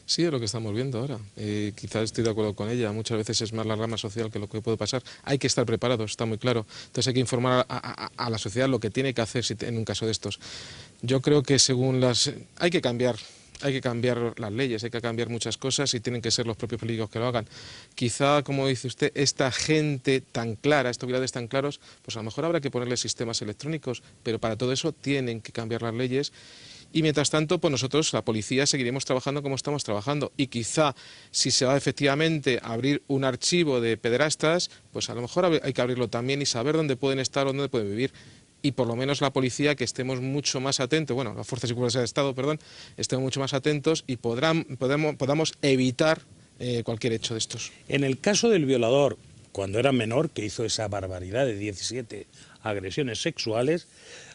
Sí, es lo que estamos viendo ahora. Quizás estoy de acuerdo con ella. Muchas veces es más la rama social que lo que puede pasar. Hay que estar preparados, está muy claro. Entonces hay que informar a la sociedad lo que tiene que hacer en un caso de estos. Yo creo que hay que cambiar las leyes, hay que cambiar muchas cosas y tienen que ser los propios políticos que lo hagan. Quizá, como dice usted, esta gente tan clara, estos violadores tan claros, pues a lo mejor habrá que ponerle sistemas electrónicos, pero para todo eso tienen que cambiar las leyes. Y mientras tanto, pues nosotros, la policía, seguiremos trabajando como estamos trabajando. Y quizá, si se va efectivamente a abrir un archivo de pederastas, pues a lo mejor hay que abrirlo también y saber dónde pueden estar o dónde pueden vivir. Y por lo menos la policía, que estemos mucho más atentos, bueno, las fuerzas y cuerpos del Estado, perdón, estemos mucho más atentos y podamos evitar cualquier hecho de estos. En el caso del violador, cuando era menor, que hizo esa barbaridad de 17 agresiones sexuales,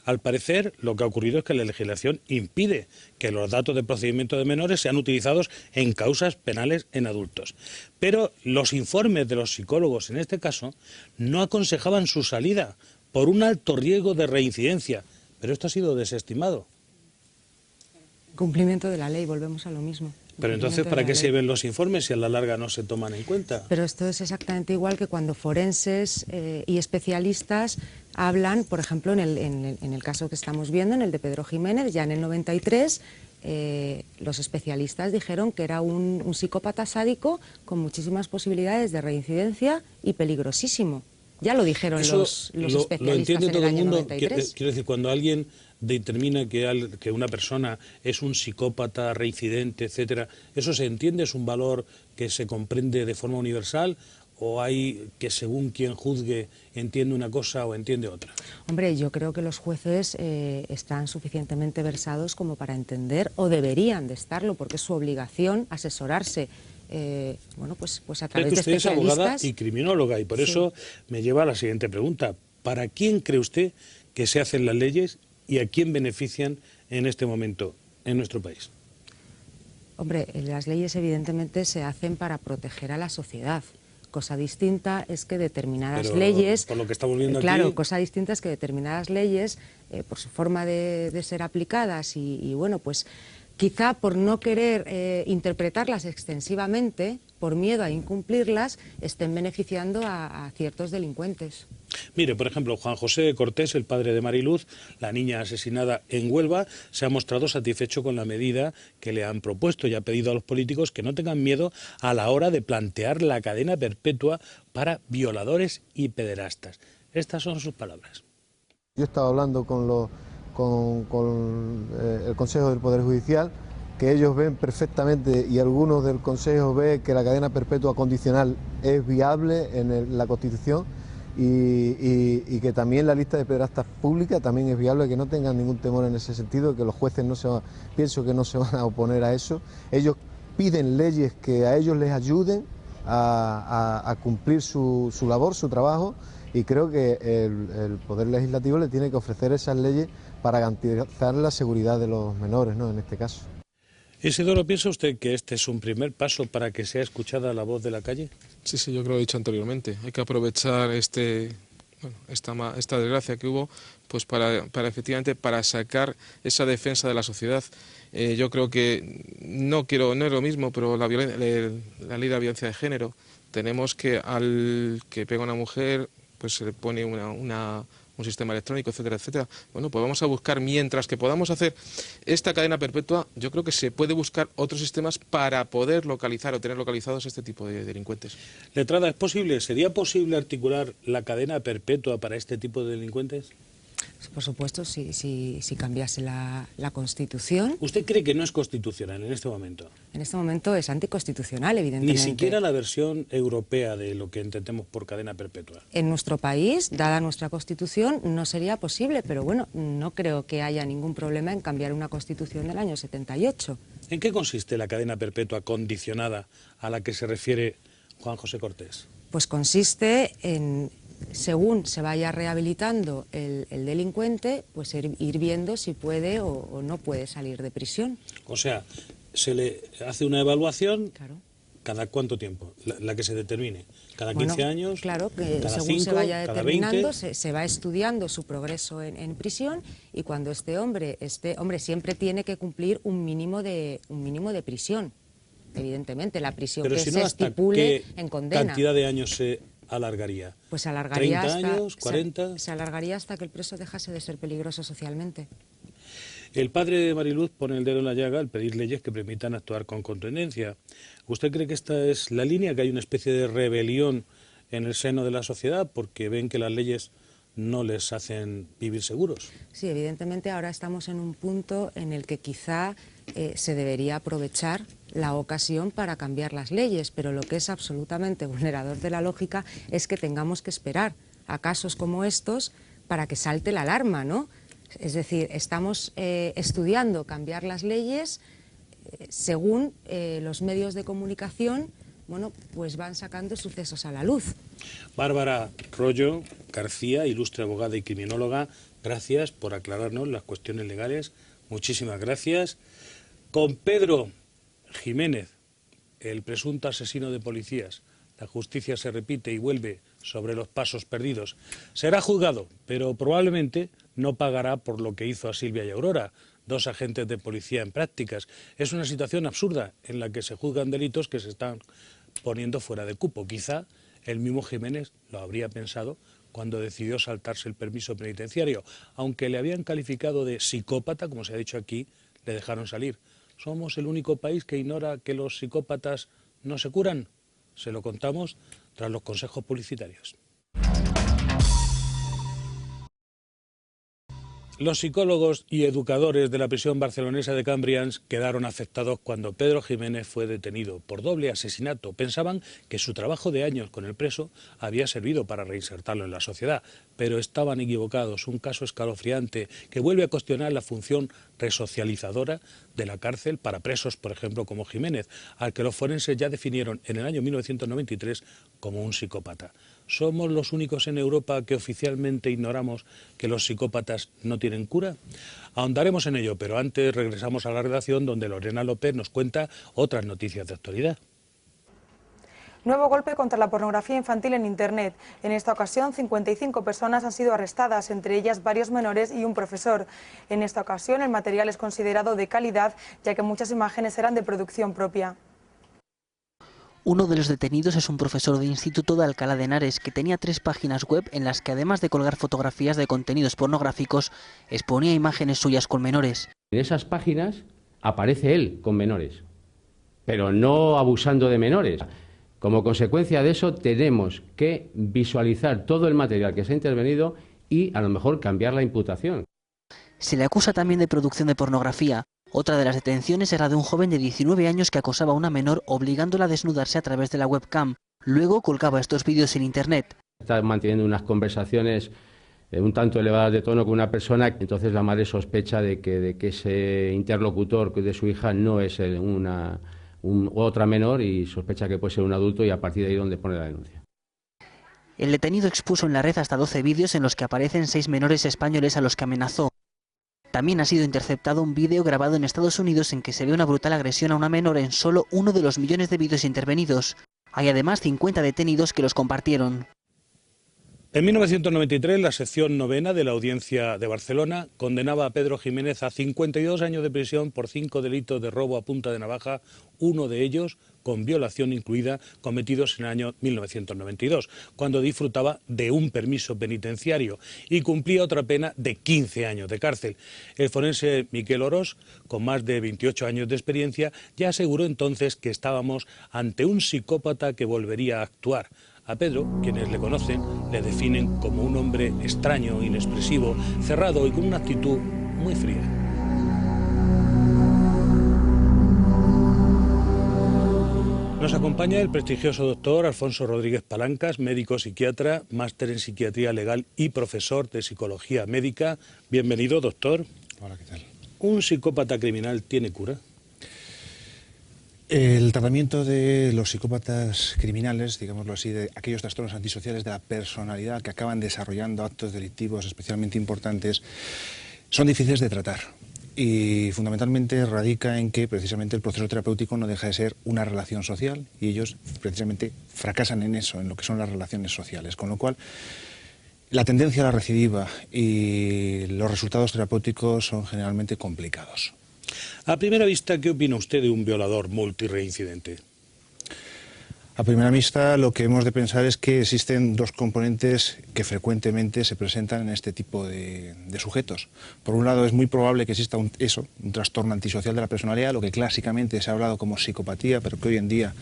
al parecer lo que ha ocurrido es que la legislación impide que los datos de procedimiento de menores sean utilizados en causas penales en adultos. Pero los informes de los psicólogos en este caso no aconsejaban su salida por un alto riesgo de reincidencia, pero esto ha sido desestimado. Cumplimiento de la ley, volvemos a lo mismo. Pero entonces, ¿para qué sirven los informes si a la larga no se toman en cuenta? Pero esto es exactamente igual que cuando forenses y especialistas hablan, por ejemplo, en el caso que estamos viendo, en el de Pedro Jiménez, ya en el 93, los especialistas dijeron que era un psicópata sádico con muchísimas posibilidades de reincidencia y peligrosísimo. Ya lo dijeron los especialistas lo entiende en todo el el año mundo. 93. Quiero decir, cuando alguien determina que una persona es un psicópata, reincidente, etcétera, ¿eso se entiende? ¿Es un valor que se comprende de forma universal? ¿O hay que según quien juzgue entiende una cosa o entiende otra? Hombre, yo creo que los jueces están suficientemente versados como para entender, o deberían de estarlo, porque es su obligación asesorarse bueno, pues a través de especialistas. Usted es abogada y criminóloga y por eso me lleva a la siguiente pregunta. ¿Para quién cree usted que se hacen las leyes y a quién benefician en este momento en nuestro país? Hombre, las leyes evidentemente se hacen para proteger a la sociedad. Cosa distinta es que determinadas leyes... Por lo que estamos viendo claro, aquí... cosa distinta es que determinadas leyes, por su forma de ser aplicadas y bueno, pues quizá por no querer interpretarlas extensivamente, por miedo a incumplirlas, estén beneficiando a ciertos delincuentes. Mire, por ejemplo, Juan José Cortés, el padre de Mariluz, la niña asesinada en Huelva, se ha mostrado satisfecho con la medida que le han propuesto y ha pedido a los políticos que no tengan miedo a la hora de plantear la cadena perpetua para violadores y pederastas. Estas son sus palabras. Yo he estado hablando con el Consejo del Poder Judicial, que ellos ven perfectamente, y algunos del Consejo ven que la cadena perpetua condicional es viable en la Constitución y que también la lista de pederastas pública también es viable, que no tengan ningún temor en ese sentido, que los jueces pienso que no se van a oponer a eso. Ellos piden leyes que a ellos les ayuden a cumplir su labor, su trabajo, y creo que el Poder Legislativo le tiene que ofrecer esas leyes para garantizar la seguridad de los menores, ¿no?, en este caso. Isidoro, ¿piensa usted que este es un primer paso para que sea escuchada la voz de la calle? Sí, yo creo que lo he dicho anteriormente. Hay que aprovechar esta desgracia que hubo, pues para efectivamente para sacar esa defensa de la sociedad. Yo creo que no es lo mismo, pero la ley de la violencia de género, tenemos que al que pega a una mujer, pues se le pone un sistema electrónico, etcétera, etcétera. Bueno, pues vamos a buscar, mientras que podamos hacer esta cadena perpetua, yo creo que se puede buscar otros sistemas para poder localizar o tener localizados este tipo de delincuentes. Letrada, ¿sería posible articular la cadena perpetua para este tipo de delincuentes? Por supuesto, si cambiase la Constitución. ¿Usted cree que no es constitucional en este momento? En este momento es anticonstitucional, evidentemente. Ni siquiera la versión europea de lo que entendemos por cadena perpetua. En nuestro país, dada nuestra Constitución, no sería posible, pero bueno, no creo que haya ningún problema en cambiar una Constitución del año 78. ¿En qué consiste la cadena perpetua condicionada a la que se refiere Juan José Cortés? Pues consiste en, según se vaya rehabilitando el delincuente, pues ir viendo si puede o no puede salir de prisión. O sea, se le hace una evaluación. Claro. ¿Cada cuánto tiempo? La que se determine. ¿Cada 15 años? Claro, que cada según 5, se vaya cada determinando, 20. se va estudiando su progreso en prisión, y cuando este hombre siempre tiene que cumplir un mínimo de prisión. Evidentemente, la prisión Pero que si se no, ¿hasta estipule qué en condena. cantidad de años se alargaría? Pues alargaría 30 años, 40. Se alargaría hasta que el preso dejase de ser peligroso socialmente. El padre de Mariluz pone el dedo en la llaga al pedir leyes que permitan actuar con contundencia. ¿Usted cree que esta es la línea, que hay una especie de rebelión en el seno de la sociedad porque ven que las leyes no les hacen vivir seguros? Sí, evidentemente ahora estamos en un punto en el que quizá se debería aprovechar la ocasión para cambiar las leyes, pero lo que es absolutamente vulnerador de la lógica es que tengamos que esperar a casos como estos para que salte la alarma, ¿no? Es decir, estamos estudiando cambiar las leyes según los medios de comunicación, bueno, pues van sacando sucesos a la luz. Bárbara Rollo García, ilustre abogada y criminóloga, gracias por aclararnos las cuestiones legales. Muchísimas gracias. Con Pedro Jiménez, el presunto asesino de policías, la justicia se repite y vuelve sobre los pasos perdidos. Será juzgado, pero probablemente no pagará por lo que hizo a Silvia y Aurora. 2 agentes de policía en prácticas. Es una situación absurda en la que se juzgan delitos que se están poniendo fuera de cupo. Quizá el mismo Jiménez lo habría pensado cuando decidió saltarse el permiso penitenciario. Aunque le habían calificado de psicópata, como se ha dicho aquí, le dejaron salir. ¿Somos el único país que ignora que los psicópatas no se curan? Se lo contamos tras los consejos publicitarios. Los psicólogos y educadores de la prisión barcelonesa de Cambrians quedaron afectados cuando Pedro Jiménez fue detenido por doble asesinato. Pensaban que su trabajo de años con el preso había servido para reinsertarlo en la sociedad, pero estaban equivocados. Un caso escalofriante que vuelve a cuestionar la función resocializadora de la cárcel para presos, por ejemplo, como Jiménez, al que los forenses ya definieron en el año 1993 como un psicópata. ¿Somos los únicos en Europa que oficialmente ignoramos que los psicópatas no tienen cura? Ahondaremos en ello, pero antes regresamos a la redacción donde Lorena López nos cuenta otras noticias de actualidad. Nuevo golpe contra la pornografía infantil en Internet. En esta ocasión, 55 personas han sido arrestadas, entre ellas varios menores y un profesor. En esta ocasión, el material es considerado de calidad, ya que muchas imágenes eran de producción propia. Uno de los detenidos es un profesor de instituto de Alcalá de Henares que tenía 3 páginas web en las que, además de colgar fotografías de contenidos pornográficos, exponía imágenes suyas con menores. En esas páginas aparece él con menores, pero no abusando de menores. Como consecuencia de eso, tenemos que visualizar todo el material que se ha intervenido y a lo mejor cambiar la imputación. Se le acusa también de producción de pornografía. Otra de las detenciones era de un joven de 19 años que acosaba a una menor obligándola a desnudarse a través de la webcam. Luego colgaba estos vídeos en Internet. Está manteniendo unas conversaciones un tanto elevadas de tono con una persona, entonces la madre sospecha de que ese interlocutor de su hija no es otra menor y sospecha que puede ser un adulto y a partir de ahí donde pone la denuncia. El detenido expuso en la red hasta 12 vídeos en los que aparecen 6 menores españoles a los que amenazó. También ha sido interceptado un vídeo grabado en Estados Unidos en que se ve una brutal agresión a una menor en solo uno de los millones de vídeos intervenidos. Hay además 50 detenidos que los compartieron. En 1993, la sección novena de la Audiencia de Barcelona condenaba a Pedro Jiménez a 52 años de prisión por 5 delitos de robo a punta de navaja, uno de ellos con violación incluida, cometidos en el año 1992, cuando disfrutaba de un permiso penitenciario y cumplía otra pena de 15 años de cárcel. El forense Miquel Orós, con más de 28 años de experiencia, ya aseguró entonces que estábamos ante un psicópata que volvería a actuar. A Pedro, quienes le conocen, le definen como un hombre extraño, inexpresivo, cerrado y con una actitud muy fría. Nos acompaña el prestigioso doctor Alfonso Rodríguez Palancas, médico psiquiatra, máster en psiquiatría legal y profesor de psicología médica. Bienvenido, doctor. Hola, ¿qué tal? ¿Un psicópata criminal tiene cura? El tratamiento de los psicópatas criminales, digámoslo así, de aquellos trastornos antisociales de la personalidad que acaban desarrollando actos delictivos especialmente importantes, son difíciles de tratar. Y fundamentalmente radica en que precisamente el proceso terapéutico no deja de ser una relación social y ellos precisamente fracasan en eso, en lo que son las relaciones sociales. Con lo cual, la tendencia a la recidiva y los resultados terapéuticos son generalmente complicados. A primera vista, ¿qué opina usted de un violador multireincidente? A primera vista, lo que hemos de pensar es que existen 2 componentes que frecuentemente se presentan en este tipo de sujetos. Por un lado, es muy probable que exista un trastorno antisocial de la personalidad, lo que clásicamente se ha hablado como psicopatía, pero que hoy en día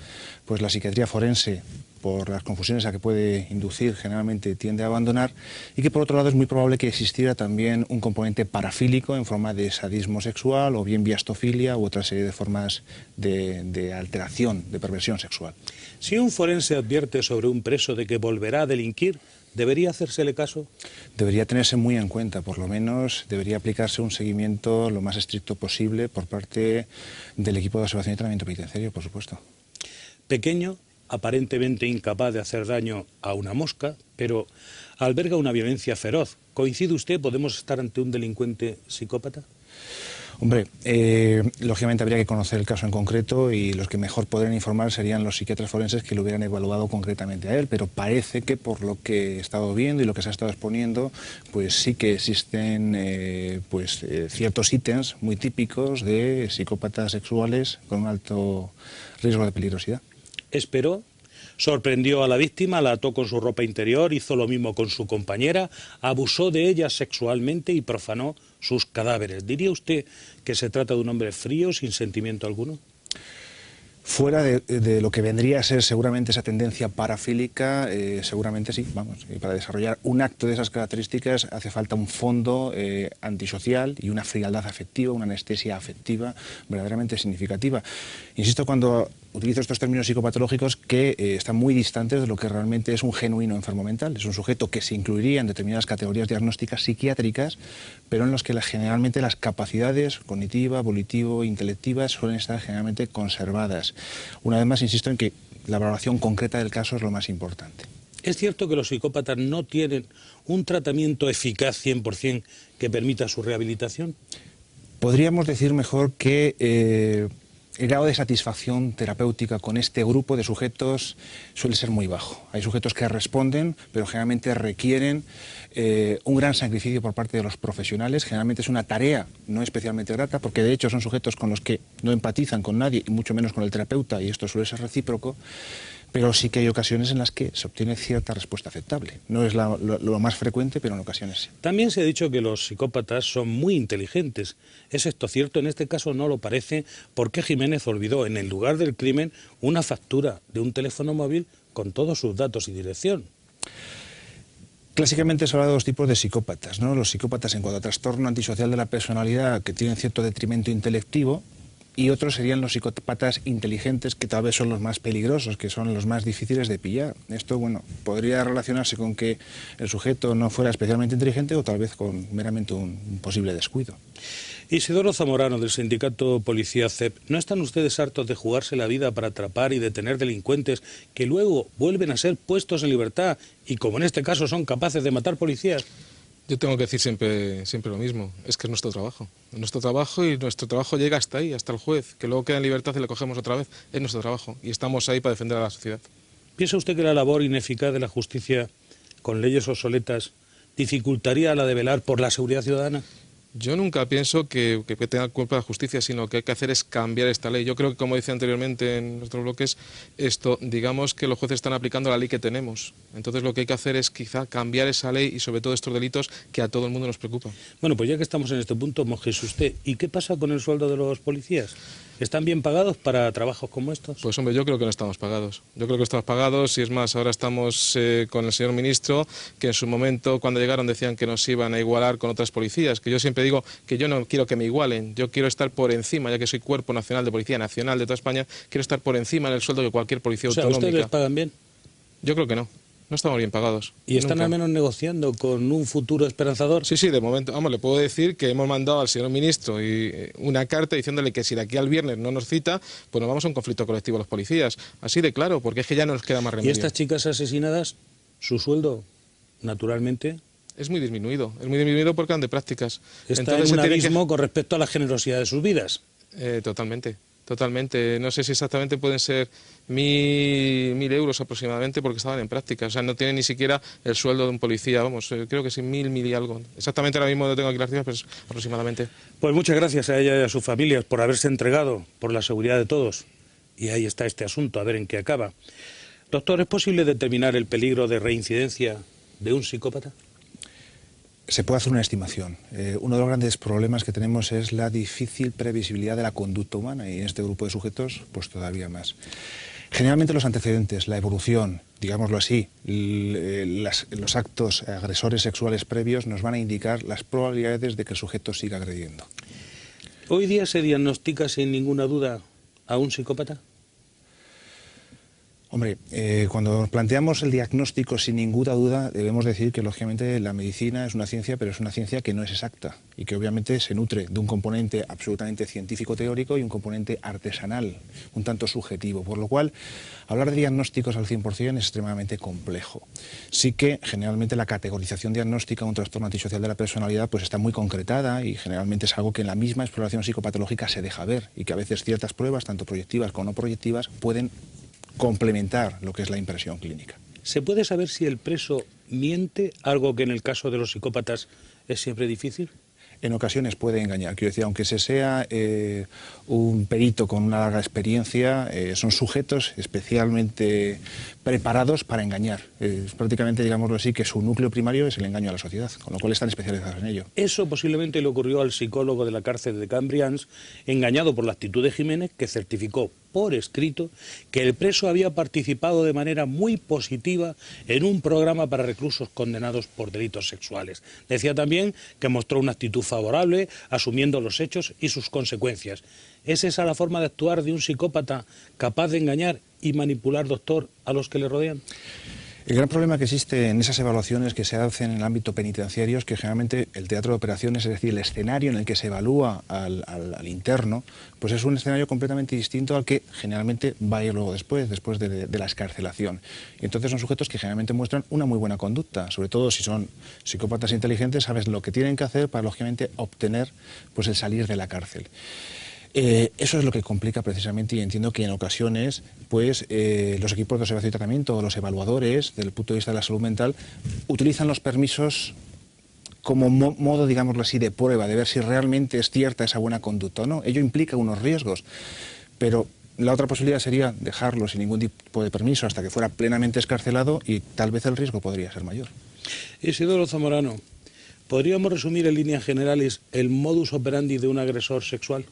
pues la psiquiatría forense, por las confusiones a que puede inducir, generalmente tiende a abandonar, y que por otro lado es muy probable que existiera también un componente parafílico en forma de sadismo sexual o bien biastofilia u otra serie de formas de alteración, de perversión sexual. Si un forense advierte sobre un preso de que volverá a delinquir, ¿debería hacérsele caso? Debería tenerse muy en cuenta, por lo menos debería aplicarse un seguimiento lo más estricto posible por parte del equipo de observación y tratamiento penitenciario, por supuesto. Pequeño, aparentemente incapaz de hacer daño a una mosca, pero alberga una violencia feroz. ¿Coincide usted? ¿Podemos estar ante un delincuente psicópata? Hombre, lógicamente habría que conocer el caso en concreto y los que mejor podrían informar serían los psiquiatras forenses que lo hubieran evaluado concretamente a él, pero parece que por lo que he estado viendo y lo que se ha estado exponiendo, pues sí que existen ciertos ítems muy típicos de psicópatas sexuales con un alto riesgo de peligrosidad. Esperó, sorprendió a la víctima, la ató con su ropa interior, hizo lo mismo con su compañera, abusó de ella sexualmente y profanó sus cadáveres. ¿Diría usted que se trata de un hombre frío, sin sentimiento alguno? Fuera de lo que vendría a ser seguramente esa tendencia parafílica, seguramente sí, vamos, para desarrollar un acto de esas características hace falta un fondo antisocial y una frialdad afectiva, una anestesia afectiva verdaderamente significativa. Insisto cuando utilizo estos términos psicopatológicos que están muy distantes de lo que realmente es un genuino enfermo mental. Es un sujeto que se incluiría en determinadas categorías diagnósticas psiquiátricas, pero en los que generalmente las capacidades cognitiva, volitivo, intelectivas suelen estar generalmente conservadas. Una vez más, insisto en que la valoración concreta del caso es lo más importante. ¿Es cierto que los psicópatas no tienen un tratamiento eficaz 100% que permita su rehabilitación? Podríamos decir mejor que el grado de satisfacción terapéutica con este grupo de sujetos suele ser muy bajo. Hay sujetos que responden, pero generalmente requieren un gran sacrificio por parte de los profesionales. Generalmente es una tarea no especialmente grata, porque de hecho son sujetos con los que no empatizan con nadie, y mucho menos con el terapeuta, y esto suele ser recíproco, pero sí que hay ocasiones en las que se obtiene cierta respuesta aceptable. No es lo más frecuente, pero en ocasiones sí. También se ha dicho que los psicópatas son muy inteligentes. ¿Es esto cierto? En este caso no lo parece, porque Jiménez olvidó en el lugar del crimen una factura de un teléfono móvil con todos sus datos y dirección. Clásicamente se habla de dos tipos de psicópatas, ¿no? Los psicópatas en cuanto a trastorno antisocial de la personalidad, que tienen cierto detrimento intelectivo, y otros serían los psicópatas inteligentes, que tal vez son los más peligrosos, que son los más difíciles de pillar. Esto, bueno, podría relacionarse con que el sujeto no fuera especialmente inteligente o tal vez con meramente un posible descuido. Isidoro Zamorano, del sindicato Policía CEP, ¿no están ustedes hartos de jugarse la vida para atrapar y detener delincuentes que luego vuelven a ser puestos en libertad y, como en este caso, son capaces de matar policías? Yo tengo que decir siempre lo mismo, es que es nuestro trabajo. Nuestro trabajo y nuestro trabajo llega hasta ahí, hasta el juez, que luego queda en libertad y le cogemos otra vez. Es nuestro trabajo y estamos ahí para defender a la sociedad. ¿Piensa usted que la labor ineficaz de la justicia con leyes obsoletas dificultaría la de velar por la seguridad ciudadana? Yo nunca pienso que tenga culpa la justicia, sino que hay que hacer es cambiar esta ley. Yo creo que, como decía anteriormente en nuestros bloques, digamos que los jueces están aplicando la ley que tenemos. Entonces lo que hay que hacer es quizá cambiar esa ley y sobre todo estos delitos que a todo el mundo nos preocupan. Bueno, pues ya que estamos en este punto, mójese usted. ¿Y qué pasa con el sueldo de los policías? ¿Están bien pagados para trabajos como estos? Pues hombre, yo creo que no estamos pagados. Yo creo que estamos pagados y es más, ahora estamos con el señor ministro, que en su momento cuando llegaron decían que nos iban a igualar con otras policías, que yo siempre digo que yo no quiero que me igualen, yo quiero estar por encima, ya que soy Cuerpo Nacional de Policía Nacional de toda España, quiero estar por encima en el sueldo de cualquier policía autonómica. ¿Ustedes les pagan bien? Yo creo que no. No estamos bien pagados. ¿Y están al menos negociando con un futuro esperanzador? Sí, de momento, vamos, le puedo decir que hemos mandado al señor ministro una carta diciéndole que si de aquí al viernes no nos cita, pues nos vamos a un conflicto colectivo los policías. Así de claro, porque es que ya no nos queda más remedio. ¿Y estas chicas asesinadas, su sueldo, naturalmente? Es muy disminuido porque han de prácticas. Está en un abismo con respecto a la generosidad de sus vidas. Totalmente. No sé si exactamente pueden ser 1.000 euros aproximadamente porque estaban en práctica. O sea, no tienen ni siquiera el sueldo de un policía. Vamos, creo que sí, 1.000 y algo. Exactamente ahora mismo no tengo aquí las cifras, pero es aproximadamente. Pues muchas gracias a ella y a sus familias por haberse entregado por la seguridad de todos. Y ahí está este asunto, a ver en qué acaba. Doctor, ¿es posible determinar el peligro de reincidencia de un psicópata? Se puede hacer una estimación. Uno de los grandes problemas que tenemos es la difícil previsibilidad de la conducta humana y en este grupo de sujetos pues todavía más. Generalmente los antecedentes, la evolución, digámoslo así, los actos agresores sexuales previos nos van a indicar las probabilidades de que el sujeto siga agrediendo. ¿Hoy día se diagnostica sin ninguna duda a un psicópata? Hombre, cuando planteamos el diagnóstico, sin ninguna duda, debemos decir que, lógicamente, la medicina es una ciencia, pero es una ciencia que no es exacta y que, obviamente, se nutre de un componente absolutamente científico-teórico y un componente artesanal, un tanto subjetivo, por lo cual hablar de diagnósticos al 100% es extremadamente complejo. Sí que, generalmente, la categorización diagnóstica de un trastorno antisocial de la personalidad pues está muy concretada y, generalmente, es algo que en la misma exploración psicopatológica se deja ver y que a veces ciertas pruebas, tanto proyectivas como no proyectivas, pueden complementar lo que es la impresión clínica. ¿Se puede saber si el preso miente, algo que en el caso de los psicópatas es siempre difícil? En ocasiones puede engañar. Quiero decir, aunque se sea un perito con una larga experiencia, son sujetos especialmente preparados para engañar. Prácticamente, digámoslo así, que su núcleo primario es el engaño a la sociedad, con lo cual están especializados en ello. Eso posiblemente le ocurrió al psicólogo de la cárcel de Cambrians, engañado por la actitud de Jiménez, que certificó por escrito que el preso había participado de manera muy positiva en un programa para reclusos condenados por delitos sexuales. Decía también que mostró una actitud favorable, asumiendo los hechos y sus consecuencias. ¿Es esa la forma de actuar de un psicópata capaz de engañar y manipular, doctor, a los que le rodean? El gran problema que existe en esas evaluaciones que se hacen en el ámbito penitenciario es que generalmente el teatro de operaciones, es decir, el escenario en el que se evalúa al interno, pues es un escenario completamente distinto al que generalmente va a ir luego después de la excarcelación. Y entonces son sujetos que generalmente muestran una muy buena conducta, sobre todo si son psicópatas inteligentes, sabes lo que tienen que hacer para, lógicamente, obtener pues el salir de la cárcel. Eso es lo que complica precisamente, y entiendo que en ocasiones pues, los equipos de observación y tratamiento, los evaluadores, desde el punto de vista de la salud mental, utilizan los permisos como modo, digámoslo así, de prueba, de ver si realmente es cierta esa buena conducta o no. Ello implica unos riesgos, pero la otra posibilidad sería dejarlo sin ningún tipo de permiso hasta que fuera plenamente excarcelado y tal vez el riesgo podría ser mayor. Isidoro Zamorano, ¿podríamos resumir en líneas generales el modus operandi de un agresor sexual?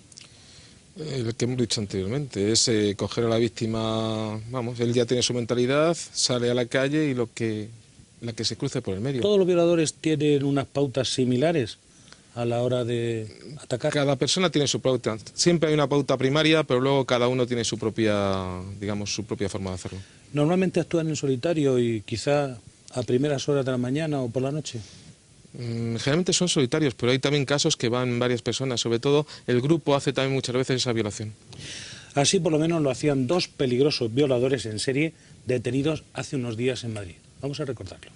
Lo que hemos dicho anteriormente, es coger a la víctima, vamos, él ya tiene su mentalidad, sale a la calle y la que se cruce por el medio. ¿Todos los violadores tienen unas pautas similares a la hora de atacar? Cada persona tiene su pauta, siempre hay una pauta primaria, pero luego cada uno tiene su propia, digamos, su propia forma de hacerlo. ¿Normalmente actúan en solitario y quizá a primeras horas de la mañana o por la noche? Generalmente son solitarios, pero hay también casos que van varias personas, sobre todo el grupo hace también muchas veces esa violación. Así por lo menos lo hacían dos peligrosos violadores en serie detenidos hace unos días en Madrid. Vamos a recordarlo.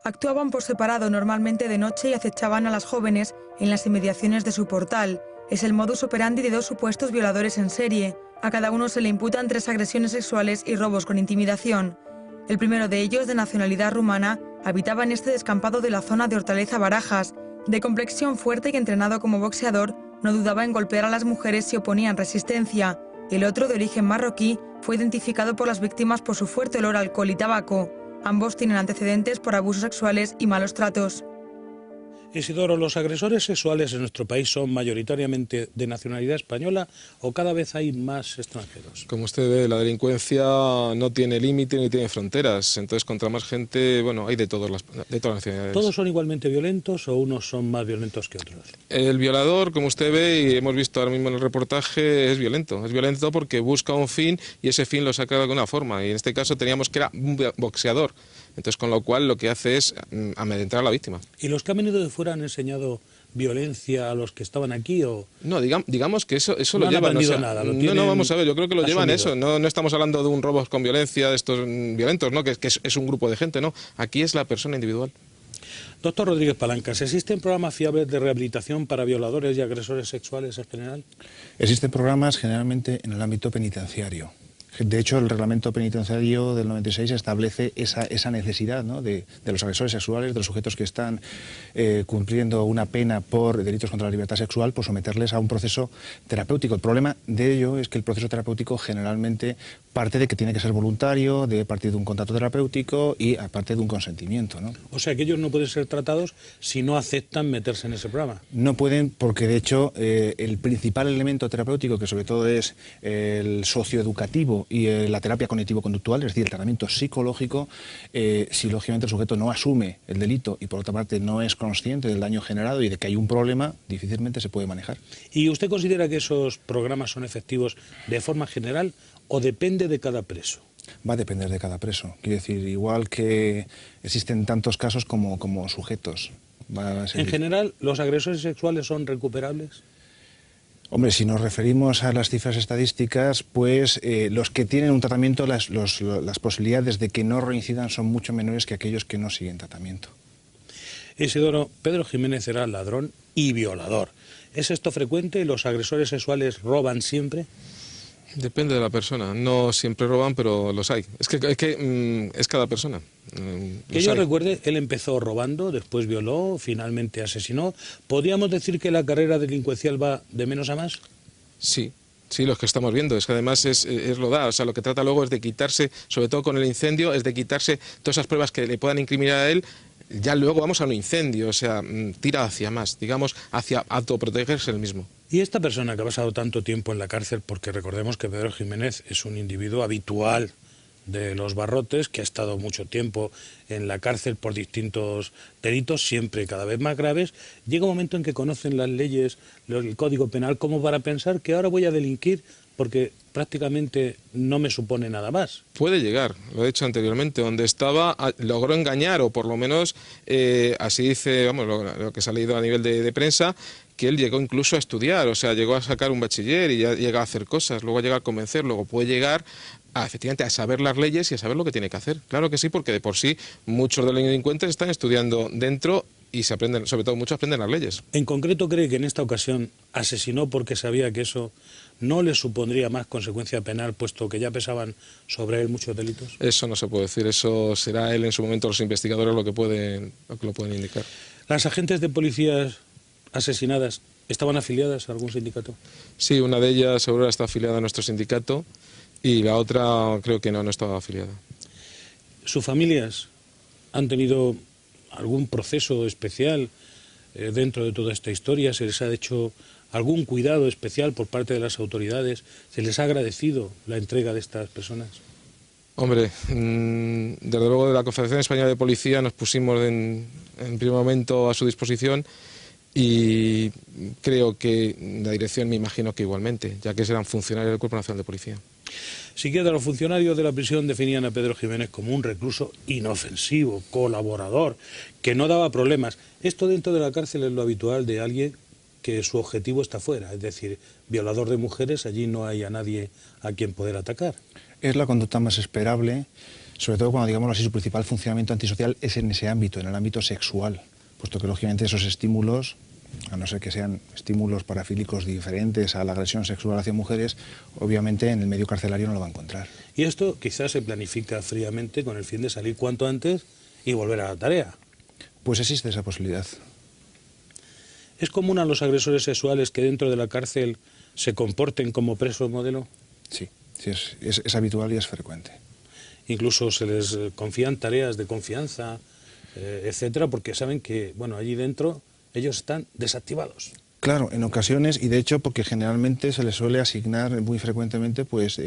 Actuaban por separado normalmente de noche y acechaban a las jóvenes en las inmediaciones de su portal. Es el modus operandi de dos supuestos violadores en serie. A cada uno se le imputan 3 agresiones sexuales y robos con intimidación. El primero de ellos, de nacionalidad rumana, habitaba en este descampado de la zona de Hortaleza Barajas. De complexión fuerte y entrenado como boxeador, no dudaba en golpear a las mujeres si oponían resistencia. El otro, de origen marroquí, fue identificado por las víctimas por su fuerte olor a alcohol y tabaco. Ambos tienen antecedentes por abusos sexuales y malos tratos. Isidoro, ¿los agresores sexuales en nuestro país son mayoritariamente de nacionalidad española o cada vez hay más extranjeros? Como usted ve, la delincuencia no tiene límite ni tiene fronteras, entonces contra más gente, bueno, hay de todas las nacionalidades. ¿Todos son igualmente violentos o unos son más violentos que otros? El violador, como usted ve y hemos visto ahora mismo en el reportaje, es violento porque busca un fin y ese fin lo saca de alguna forma, y en este caso teníamos que era un boxeador. Entonces, con lo cual, lo que hace es amedrentar a la víctima. ¿Y los que han venido de fuera han enseñado violencia a los que estaban aquí? O no, digamos que eso no lo llevan. No han nada, no, vamos a ver, yo creo que lo asumido. Llevan eso. No estamos hablando de un robo con violencia, de estos violentos, ¿no? que es un grupo de gente, no. Aquí es la persona individual. Doctor Rodríguez Palancas, ¿existen programas fiables de rehabilitación para violadores y agresores sexuales en general? Existen programas generalmente en el ámbito penitenciario. De hecho, el reglamento penitenciario del 96 establece esa necesidad, ¿no? de los agresores sexuales, de los sujetos que están cumpliendo una pena por delitos contra la libertad sexual, por someterles a un proceso terapéutico. El problema de ello es que el proceso terapéutico generalmente parte de que tiene que ser voluntario, de partir de un contrato terapéutico y aparte de un consentimiento, ¿no? O sea que ellos no pueden ser tratados si no aceptan meterse en ese programa. No pueden porque, de hecho, el principal elemento terapéutico, que sobre todo es el socioeducativo cognitivo y la terapia cognitivo-conductual, es decir, el tratamiento psicológico, si lógicamente el sujeto no asume el delito y por otra parte no es consciente del daño generado y de que hay un problema, difícilmente se puede manejar. ¿Y usted considera que esos programas son efectivos de forma general o depende de cada preso? Va a depender de cada preso. Quiero decir, igual que existen tantos casos como sujetos. En general, ¿los agresores sexuales son recuperables? Hombre, si nos referimos a las cifras estadísticas, pues los que tienen un tratamiento, las posibilidades de que no reincidan son mucho menores que aquellos que no siguen tratamiento. Isidoro, Pedro Jiménez era ladrón y violador. ¿Es esto frecuente? ¿Los agresores sexuales roban siempre? Depende de la persona. No siempre roban, pero los hay. Es cada persona. Que yo recuerde, él empezó robando, después violó, finalmente asesinó. ¿Podríamos decir que la carrera delincuencial va de menos a más? Sí. Sí, los que estamos viendo, es que además es lo da, o sea, lo que trata luego es de quitarse, sobre todo con el incendio, es de quitarse todas esas pruebas que le puedan incriminar a él. Ya luego vamos a un incendio, o sea, tira hacia más, digamos, hacia autoprotegerse el mismo. Y esta persona que ha pasado tanto tiempo en la cárcel, porque recordemos que Pedro Jiménez es un individuo habitual de los barrotes, que ha estado mucho tiempo en la cárcel por distintos delitos, siempre cada vez más graves, llega un momento en que conocen las leyes, el Código Penal, como para pensar que ahora voy a delinquir porque prácticamente no me supone nada más. Puede llegar, lo he dicho anteriormente, donde estaba, logró engañar, o por lo menos, así dice, vamos, lo que se ha leído a nivel de prensa, que él llegó incluso a estudiar, o sea, llegó a sacar un bachiller y ya llega a hacer cosas, luego llega a convencer, luego puede llegar efectivamente a saber las leyes y a saber lo que tiene que hacer. Claro que sí, porque de por sí muchos de los delincuentes están estudiando dentro y se aprenden, sobre todo muchos aprenden las leyes. ¿En concreto cree que en esta ocasión asesinó porque sabía que eso no le supondría más consecuencia penal, puesto que ya pesaban sobre él muchos delitos? Eso no se puede decir, eso será él en su momento, los investigadores lo que lo pueden indicar. ¿Las agentes de policías asesinadas estaban afiliadas a algún sindicato? Sí, una de ellas seguro está afiliada a nuestro sindicato y la otra creo que no estaba afiliada. ¿Sus familias han tenido algún proceso especial dentro de toda esta historia? ¿Se les ha hecho algún cuidado especial por parte de las autoridades? ¿Se les ha agradecido la entrega de estas personas? Hombre, desde luego de la Confederación Española de Policía nos pusimos en primer momento a su disposición y creo que la dirección me imagino que igualmente, ya que serán funcionarios del Cuerpo Nacional de Policía. Siquiera los funcionarios de la prisión definían a Pedro Jiménez como un recluso inofensivo, colaborador, que no daba problemas. Esto dentro de la cárcel es lo habitual de alguien que su objetivo está fuera, es decir, violador de mujeres, allí no hay a nadie a quien poder atacar. Es la conducta más esperable, sobre todo cuando, digamos así, su principal funcionamiento antisocial es en ese ámbito, en el ámbito sexual, puesto que lógicamente esos estímulos, a no ser que sean estímulos parafílicos diferentes a la agresión sexual hacia mujeres, obviamente en el medio carcelario no lo va a encontrar. Y esto quizás se planifica fríamente con el fin de salir cuanto antes y volver a la tarea. Pues existe esa posibilidad. ¿Es común a los agresores sexuales que dentro de la cárcel se comporten como presos modelo? Sí, sí es habitual y es frecuente. Incluso se les confían tareas de confianza, etcétera, porque saben que, bueno, allí dentro ellos están desactivados. Claro, en ocasiones, y de hecho porque generalmente se les suele asignar muy frecuentemente pues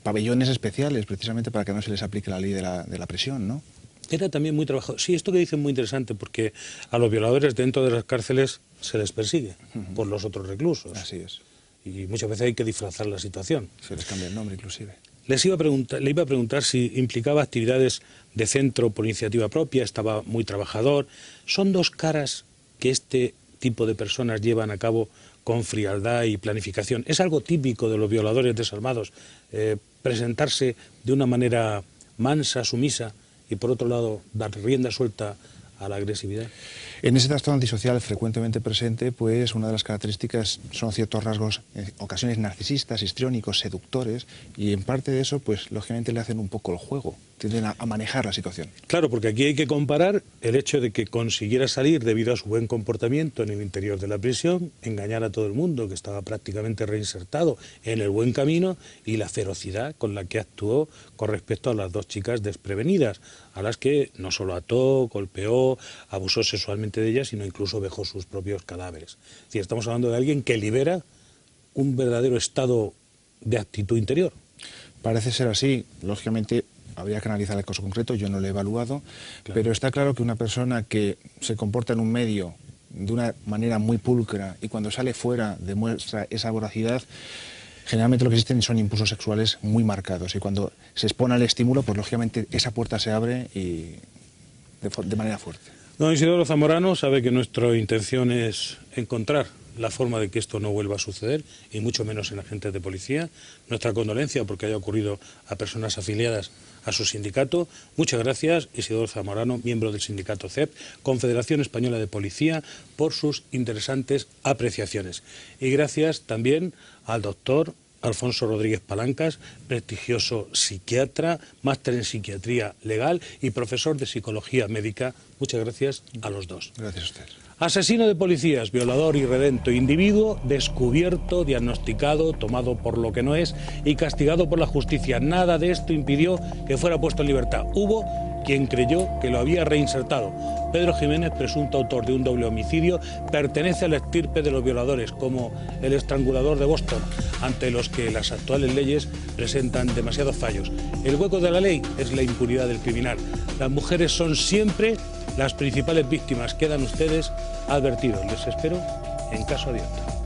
pabellones especiales, precisamente para que no se les aplique la ley de la prisión, ¿no? Era también muy trabajado. Sí, esto que dicen es muy interesante, porque a los violadores dentro de las cárceles se les persigue por los otros reclusos. Así es. Y muchas veces hay que disfrazar la situación. Se les cambia el nombre inclusive. Le iba a preguntar si implicaba actividades de centro por iniciativa propia, estaba muy trabajador. Son dos caras que este tipo de personas llevan a cabo con frialdad y planificación. Es algo típico de los violadores desalmados, presentarse de una manera mansa, sumisa, y por otro lado dar rienda suelta a la agresividad. En ese trastorno antisocial frecuentemente presente, pues una de las características son ciertos rasgos, en ocasiones narcisistas, histriónicos, seductores, y en parte de eso, pues lógicamente le hacen un poco el juego, tienden a manejar la situación. Claro, porque aquí hay que comparar el hecho de que consiguiera salir debido a su buen comportamiento en el interior de la prisión, engañar a todo el mundo, que estaba prácticamente reinsertado en el buen camino, y la ferocidad con la que actuó con respecto a las dos chicas desprevenidas, a las que no solo ató, golpeó, abusó sexualmente de ellas, sino incluso vejó sus propios cadáveres. Es decir, estamos hablando de alguien que libera un verdadero estado de actitud interior. Parece ser así. Lógicamente habría que analizar el caso concreto, yo no lo he evaluado, pero está claro que una persona que se comporta en un medio de una manera muy pulcra y cuando sale fuera demuestra esa voracidad, generalmente lo que existen son impulsos sexuales muy marcados y cuando se expone al estímulo, pues lógicamente esa puerta se abre y de manera fuerte. Don Isidoro Zamorano sabe que nuestra intención es encontrar la forma de que esto no vuelva a suceder, y mucho menos en agentes de policía. Nuestra condolencia porque haya ocurrido a personas afiliadas a su sindicato. Muchas gracias, Isidoro Zamorano, miembro del sindicato CEP, Confederación Española de Policía, por sus interesantes apreciaciones. Y gracias también al doctor Alfonso Rodríguez Palancas, prestigioso psiquiatra, máster en psiquiatría legal y profesor de psicología médica. Muchas gracias a los dos. Gracias a usted. Asesino de policías, violador irredento, individuo descubierto, diagnosticado, tomado por lo que no es y castigado por la justicia. Nada de esto impidió que fuera puesto en libertad. Hubo quien creyó que lo había reinsertado. Pedro Jiménez, presunto autor de un doble homicidio, pertenece a la estirpe de los violadores, como el estrangulador de Boston, ante los que las actuales leyes presentan demasiados fallos. El hueco de la ley es la impunidad del criminal. Las mujeres son siempre las principales víctimas. Quedan ustedes advertidos. Les espero en Caso Abierto.